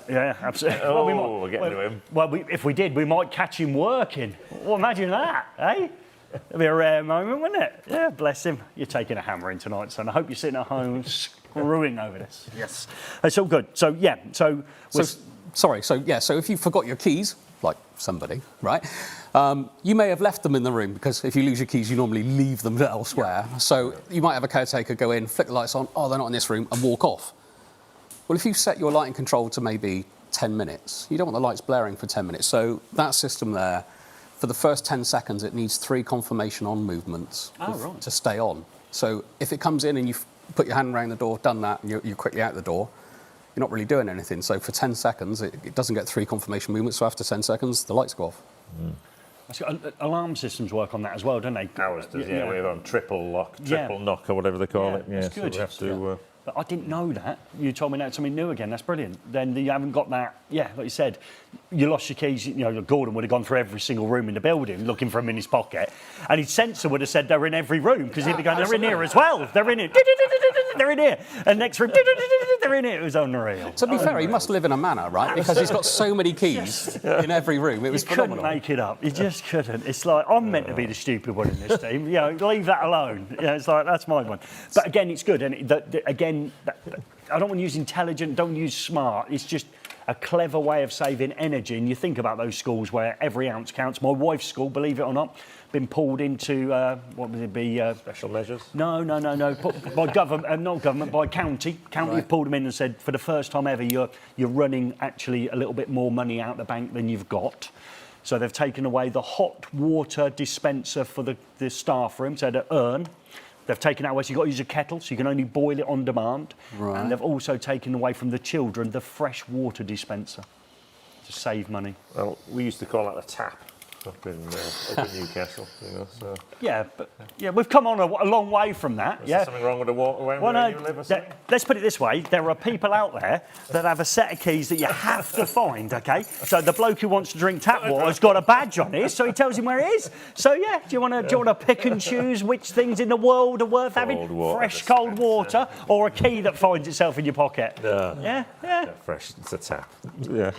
Yeah, absolutely. Oh, we're getting to him. Well, if we did, we might catch him working. Well, imagine that, eh? It'd be a rare moment, wouldn't it? Yeah, bless him. You're taking a hammer in tonight, son. I hope you're sitting at home screwing over this. Yes. It's all good. So, yeah. So if you forgot your keys, like somebody, right? You may have left them in the room because if you lose your keys, you normally leave them elsewhere. So you might have a caretaker go in, flick the lights on, oh, they're not in this room, and walk off. Well, if you set your lighting control to maybe 10 minutes, you don't want the lights blaring for 10 minutes. So that system there, for the first 10 seconds, it needs 3 confirmation on movements to stay on. So if it comes in and you've put your hand around the door, done that, and you're quickly out the door, you're not really doing anything. So for 10 seconds, it doesn't get 3 confirmation movements. So after 10 seconds, the lights go off. Alarm systems work on that as well, don't they? Ours does, we're on triple lock, triple knock, or whatever they call it. That's So good. we have to. But I didn't know that. You told me that's something new again. That's brilliant. Then you haven't got that. Yeah, like you said, you lost your keys. Gordon would have gone through every single room in the building looking for them in his pocket, and his sensor would have said they're in every room because he'd be going, they're in here as well. They're in here. They're in here. And next room, they're in here. It was unreal. To be fair, he must live in a manor, right? Because he's got so many keys in every room. It was phenomenal. You couldn't make it up. You just couldn't. It's like, I'm meant to be the stupid one in this team. Leave that alone. It's like, that's my one. But again, it's good. And I don't want to use intelligent, don't use smart. It's just a clever way of saving energy. And you think about those schools where every ounce counts. My wife's school, believe it or not, been pulled into, what would it be? Special measures? No. By government, not government, by county. County have pulled them in and said, for the first time ever, you're running actually a little bit more money out the bank than you've got. So they've taken away the hot water dispenser for the staff room, so to earn. They've taken it away, so you've got to use a kettle, so you can only boil it on demand. Right. And they've also taken away from the children the fresh water dispenser to save money. Well, we used to call that a tap up in Newcastle, so... Yeah, but we've come on a long way from that. Is there something wrong with the water where you live or something? Let's put it this way. There are people out there that have a set of keys that you have to find, OK? So the bloke who wants to drink tap water has got a badge on it, so he tells him where it is. So, do you want to pick and choose which things in the world are worth having? Fresh, cold water or a key that finds itself in your pocket? Yeah. Fresh, it's a tap. Yeah.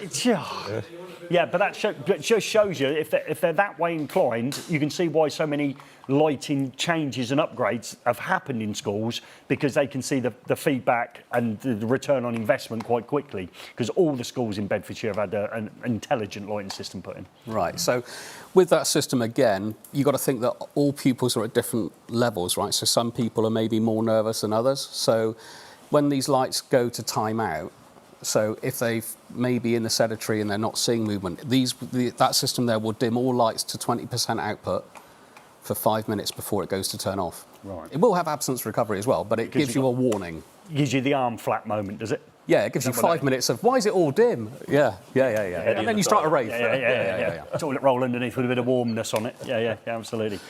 Yeah, but that just shows you, if they're that way inclined, you can see why so many lighting changes and upgrades have happened in schools, because they can see the feedback and the return on investment quite quickly, because all the schools in Bedfordshire have had an intelligent lighting system put in. Right, so with that system again, you've got to think that all pupils are at different levels, right? So some people are maybe more nervous than others. So when these lights go to time out, so if they've maybe in the sedentary and they're not seeing movement, that system there will dim all lights to 20% output for 5 minutes before it goes to turn off. Right. It will have absence recovery as well, but it gives you a warning. Gives you the arm flat moment, does it? Yeah, it gives you 5 minutes of, why is it all dim? Yeah. And then you start a rave. Yeah. Toilet roll underneath with a bit of warmness on it. Yeah, absolutely.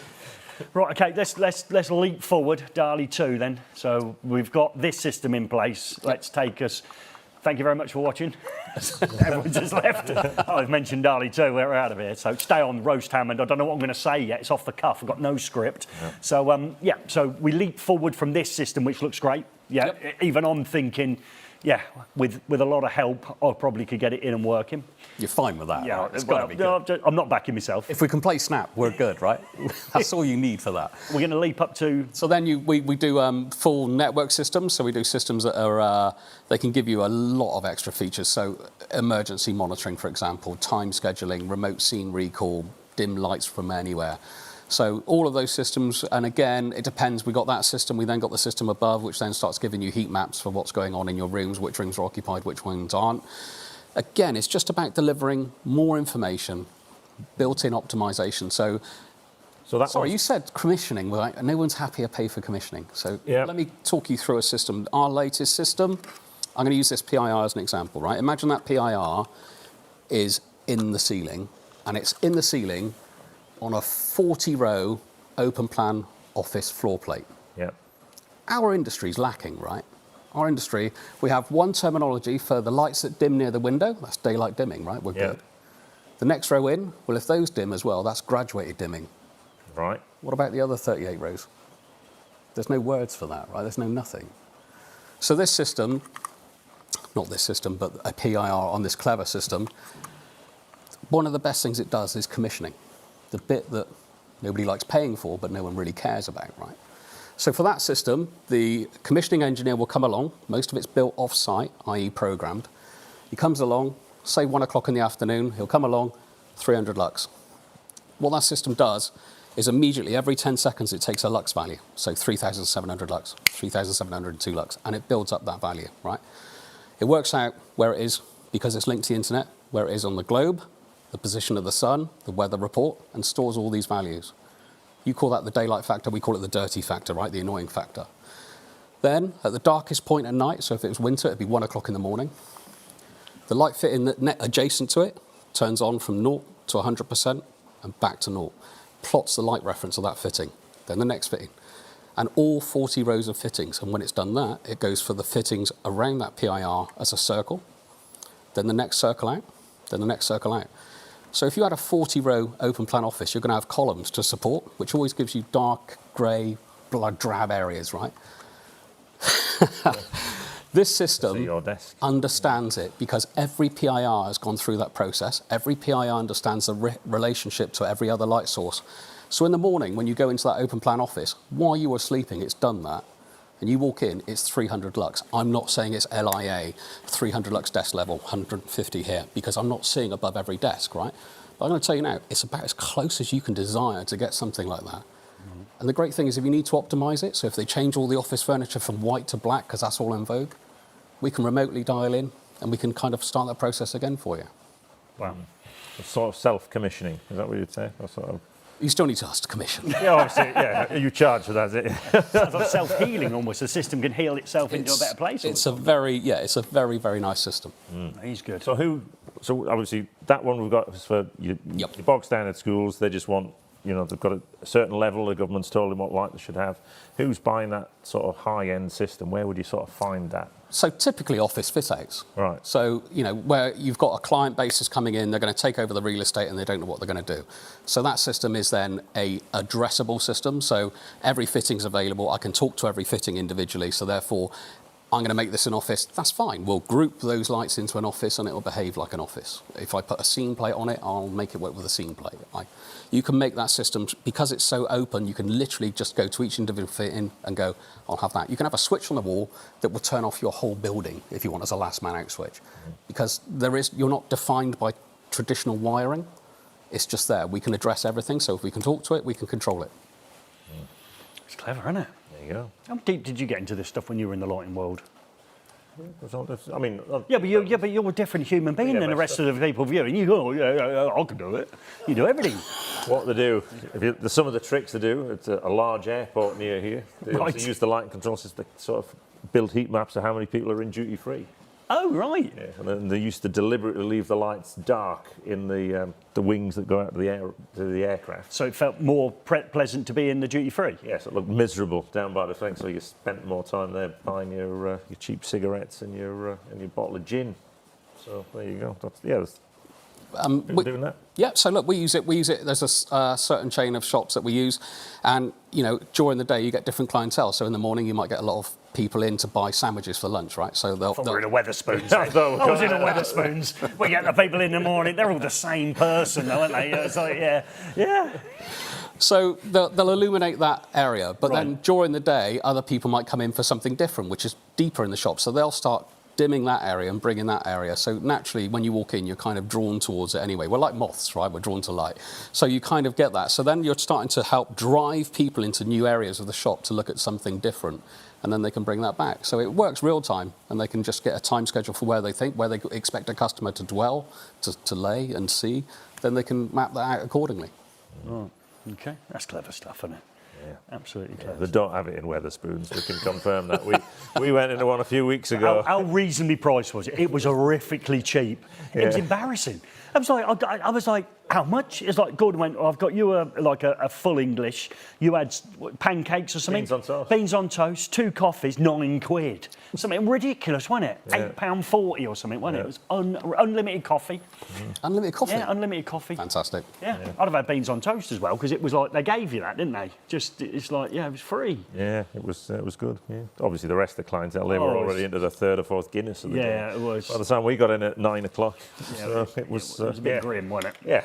Right, OK, let's leap forward, DALI 2 then. So we've got this system in place. Let's take us... Thank you very much for watching. Everyone just left. I've mentioned DALI 2, we're out of here. So stay on, roast Hammond. I don't know what I'm going to say yet. It's off the cuff. I've got no script. So, so we leap forward from this system, which looks great. Even I'm thinking, Yeah, with a lot of help, I probably could get it in and working. You're fine with that, Yeah, right? It's got to be good. I'm not backing myself. If we can play Snap, we're good, right? That's all you need for that. We're going to leap up to... So then we do full network systems. So we do systems that are, they can give you a lot of extra features. So emergency monitoring, for example, time scheduling, remote scene recall, dim lights from anywhere. So all of those systems, and again, it depends. We got that system, we then got the system above, which then starts giving you heat maps for what's going on in your rooms, which rooms are occupied, which ones aren't. Again, it's just about delivering more information, built-in optimization. So that's sorry, you said commissioning, right? No one's happier pay for commissioning. So let me talk you through a system. Our latest system, I'm going to use this PIR as an example, right? Imagine that PIR is in the ceiling, and it's in the ceiling on a 40-row open plan office floor plate. Yeah. Our industry's lacking, right? Our industry, we have one terminology for the lights that dim near the window. That's daylight dimming, right? We're good. The next row in, well, if those dim as well, that's graduated dimming. Right. What about the other 38 rows? There's no words for that, right? There's no nothing. So this system, not this system, but a PIR on this clever system, one of the best things it does is commissioning. The bit that nobody likes paying for, but no one really cares about, right? So for that system, the commissioning engineer will come along. Most of it's built off-site, i.e. programmed. He comes along, say 1 o'clock in the afternoon, he'll come along, 300 lux. What that system does is immediately, every 10 seconds, it takes a lux value. So 3,700 lux, 3,702 lux, and it builds up that value, right? It works out where it is, because it's linked to the internet, where it is on the globe, the position of the sun, the weather report, and stores all these values. You call that the daylight factor, we call it the dirty factor, right? The annoying factor. Then, at the darkest point at night, so if it was winter, it'd be 1 o'clock in the morning, the light fitting net adjacent to it turns on from 0 to 100% and back to 0. Plots the light reference of that fitting. Then the next fitting. And all 40 rows of fittings. And when it's done that, it goes for the fittings around that PIR as a circle. Then the next circle out. Then the next circle out. So if you had a 40-row open plan office, you're going to have columns to support, which always gives you dark, grey, blood drab areas, right? This system understands it because every PIR has gone through that process. Every PIR understands the relationship to every other light source. So in the morning, when you go into that open plan office, while you were sleeping, it's done that. And you walk in, it's 300 lux. I'm not saying it's LIA, 300 lux desk level, 150 here, because I'm not seeing above every desk, right? But I'm going to tell you now, it's about as close as you can desire to get something like that. And the great thing is if you need to optimize it, so if they change all the office furniture from white to black, because that's all in vogue, we can remotely dial in and we can kind of start that process again for you. Wow. So sort of self-commissioning, is that what you'd say? Or sort of... You still need to ask to commission. Yeah, obviously, yeah. You charge for that, is it? It's like self-healing almost. The system can heal itself into a better place. It's a very, very nice system. He's good. So obviously that one we've got is for your bog standard schools. They just want, they've got a certain level. The government's told them what light they should have. Who's buying that sort of high-end system? Where would you sort of find that? So typically office fit-outs. Right. So, where you've got a client basis coming in, they're going to take over the real estate and they don't know what they're going to do. So that system is then a addressable system. So every fitting's available. I can talk to every fitting individually. So therefore, I'm going to make this an office. That's fine. We'll group those lights into an office and it'll behave like an office. If I put a scene plate on it, I'll make it work with a scene plate. You can make that system, because it's so open, you can literally just go to each individual fitting and go, I'll have that. You can have a switch on the wall that will turn off your whole building if you want as a last man out switch. Because you're not defined by traditional wiring. It's just there. We can address everything. So if we can talk to it, we can control it. It's clever, isn't it? There you go. How deep did you get into this stuff when you were in the lighting world? I mean, but you're a different human being than the rest of the people viewing. You go, I can do it. You do everything. What they do, some of the tricks they do, it's a large airport near here. They also use the light control system to sort of build heat maps of how many people are in duty free. Oh, right. Yeah, and then they used to deliberately leave the lights dark in the wings that go out to the aircraft. So it felt more pleasant to be in the duty free. Yes, it looked miserable down by the thing. So you spent more time there buying your cheap cigarettes and your bottle of gin. So there you go. doing that? Yeah, so look, we use it. There's a certain chain of shops that we use, and during the day you get different clientele. So in the morning you might get a lot of people in to buy sandwiches for lunch, right? So we're in a Weatherspoons. I was in a Weatherspoons. We get the people in the morning. They're all the same person, though, aren't they? It's like, yeah. So they'll illuminate that area, but then during the day, other people might come in for something different, which is deeper in the shop. So they'll start dimming that area and bringing that area. So naturally, when you walk in, you're kind of drawn towards it anyway. We're like moths, right? We're drawn to light. So you kind of get that. So then you're starting to help drive people into new areas of the shop to look at something different, and then they can bring that back. So it works real time, and they can just get a time schedule for where they expect a customer to dwell, to lay and see. Then they can map that out accordingly. Right. Okay, that's clever stuff, isn't it? Yeah. Absolutely clever. They don't have it in Weatherspoons. We can confirm that. We went into one a few weeks ago. How reasonably priced was it? It was horrifically cheap. It was embarrassing. I was like, how much? It's like Gordon went, I've got you a full English. You had pancakes or something. Beans on toast. Beans on toast, 2 coffees, £9. Something ridiculous, wasn't it? Yeah. £8.40 or something, wasn't it? It was unlimited coffee. Unlimited coffee? Yeah, unlimited coffee. Fantastic. Yeah. I'd have had beans on toast as well, because it was like, they gave you that, didn't they? It's like, it was free. Yeah, it was good. Yeah. Obviously, the rest of the clientele, they were already into the 3rd or 4th Guinness of the day. Yeah, it was. By the time we got in at 9 o'clock, Yeah, so it was a bit grim, wasn't it? Yeah.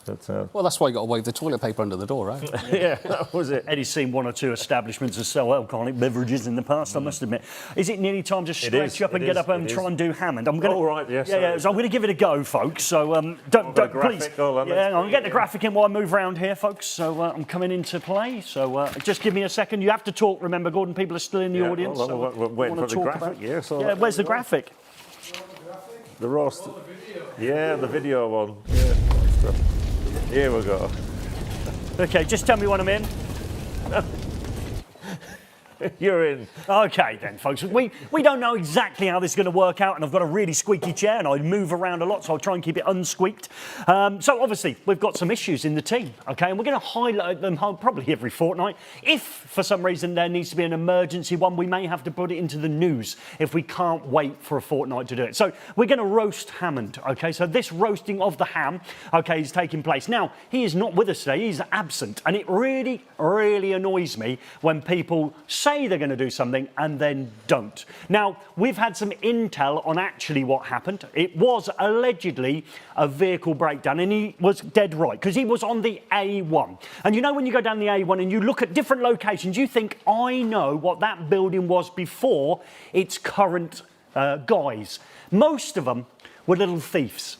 But, Well, that's why you got to wave the toilet paper under the door, right? yeah, that was it. Eddie's seen 1 or 2 establishments that sell alcoholic beverages in the past, I must admit. Is it nearly time to stretch up and get up and try and do Hammond? I'm going. Oh, right, yes. Yeah. So I'm going to give it a go, folks. So don't please. I'm going to get the graphic in while I move around here, folks. So I'm coming into play. So just give me a second. You have to talk. Remember, Gordon. People are still in the audience. Hold on, we're waiting for the graphic. Yeah. Where's the graphic? The roast. Yeah, the video one. Yeah. Here we go. Okay, just tell me when I'm in. You're in. Okay then, folks. We don't know exactly how this is going to work out, and I've got a really squeaky chair, and I move around a lot, so I'll try and keep it unsqueaked. So obviously, we've got some issues in the team, okay, and we're going to highlight them probably every fortnight. If, for some reason, there needs to be an emergency one, we may have to put it into the news if we can't wait for a fortnight to do it. So we're going to roast Hammond, okay? So this roasting of the ham, okay, is taking place. Now, he is not with us today. He's absent, and it really, really annoys me when people say they're going to do something and then don't. Now, we've had some intel on actually what happened. It was allegedly a vehicle breakdown, and he was dead right, because he was on the A1. And you know, when you go down the A1 and you look at different locations, you think, I know what that building was before its current guise. Most of them were little thieves.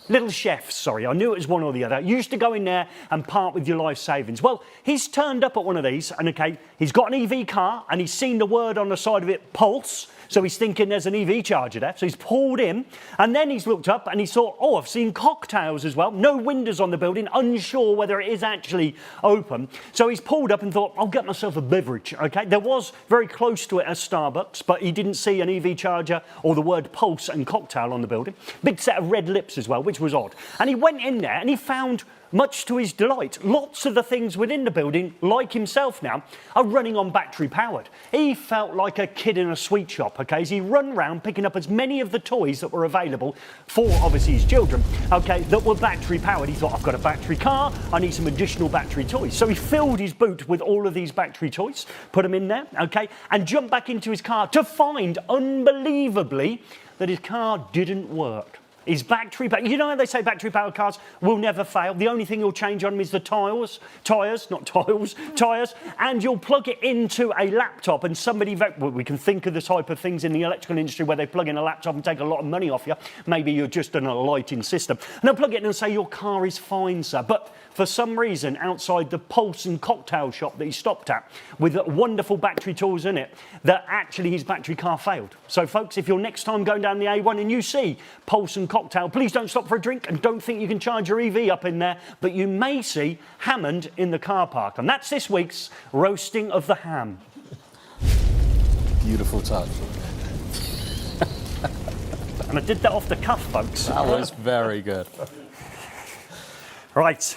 Little chefs, sorry, I knew it was one or the other. You used to go in there and part with your life savings. Well, he's turned up at one of these, and okay, he's got an EV car, and he's seen the word on the side of it, Pulse, so he's thinking there's an EV charger there. So he's pulled in, and then he's looked up, and he thought, oh, I've seen cocktails as well. No windows on the building, unsure whether it is actually open. So he's pulled up and thought, I'll get myself a beverage, okay? There was very close to it a Starbucks, but he didn't see an EV charger or the word Pulse and cocktail on the building. Big set of red lips as well, which was odd. And he went in there and he found, much to his delight, lots of the things within the building, like himself now, are running on battery powered. He felt like a kid in a sweet shop, okay, as he run around picking up as many of the toys that were available for, obviously, his children, okay, that were battery powered. He thought, I've got a battery car, I need some additional battery toys. So he filled his boot with all of these battery toys, put them in there, okay, and jumped back into his car to find, unbelievably, that his car didn't work. His battery, you know how they say battery-powered cars will never fail? The only thing you'll change on them is the tyres, and you'll plug it into a laptop, and somebody, well, we can think of the type of things in the electrical industry where they plug in a laptop and take a lot of money off you. Maybe you're just in a lighting system. And they'll plug it in and say, your car is fine, sir. But for some reason, outside the Pulse and cocktail shop that he stopped at, with wonderful battery tools in it, that actually his battery car failed. So, folks, if you're next time going down the A1 and you see Pulse and cocktail, please don't stop for a drink and don't think you can charge your EV up in there, but you may see Hammond in the car park. And that's this week's roasting of the ham. Beautiful touch. And I did that off the cuff, folks. That was very good. Right.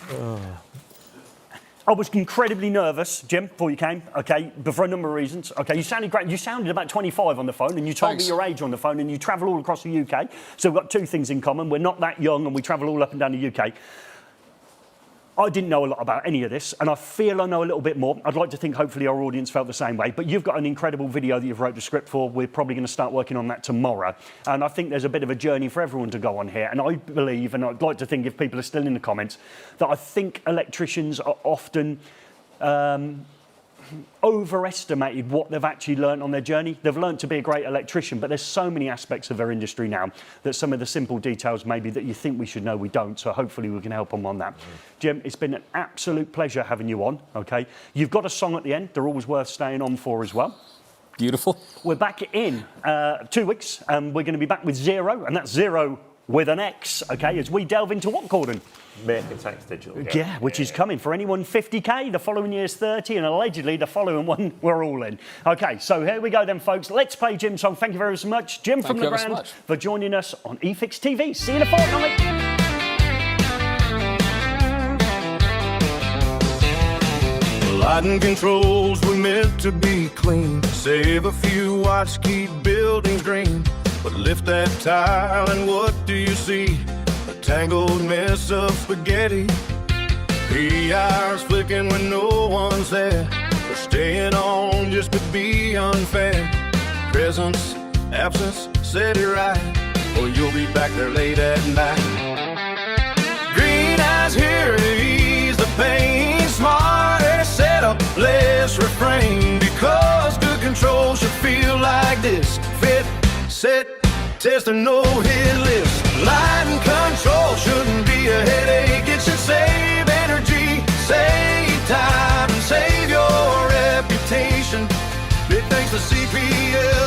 I was incredibly nervous, Jim, before you came, okay, but for a number of reasons. Okay, you sounded great. You sounded about 25 on the phone, and you told Thanks. me your age on the phone, and you travel all across the UK. So we've got two things in common. We're not that young, and we travel all up and down the UK. I didn't know a lot about any of this, and I feel I know a little bit more. I'd like to think hopefully our audience felt the same way, but you've got an incredible video that you've wrote the script for. We're probably going to start working on that tomorrow. And I think there's a bit of a journey for everyone to go on here. And I believe, and I'd like to think if people are still in the comments, that I think electricians are often overestimated what they've actually learned on their journey. They've learned to be a great electrician, but there's so many aspects of their industry now that some of the simple details maybe that you think we should know, we don't. So hopefully we can help them on that. Jim, it's been an absolute pleasure having you on, okay? You've got a song at the end. They're always worth staying on for as well. Beautiful. We're back in 2 weeks, and we're going to be back with Zero, and that's Zero with an X, okay, as we delve into what, Gordon? Making tax digital. Yeah, which is coming for anyone 50k, the following year's 30, and allegedly the following one we're all in. Okay, so here we go then, folks. Let's play Jim's song. Thank you very much, Jim from the brand, for joining us on eFix TV. See you in a fortnight. Lighting controls were meant to be clean, save a few watts, keep buildings green. But lift that tile and what do you see? A tangled mess of spaghetti. PR's flicking when no one's there. We're staying on just to be unfair. Presence, absence, set it right, or you'll be back there late at night. Green eyes here to ease the pain. Smarter setup, less refrain. Because good control should feel like this. Fit, set, test, and no hit list. Lighting control shouldn't be a headache. It should save energy, save time, and save your reputation. Big thanks to CPL.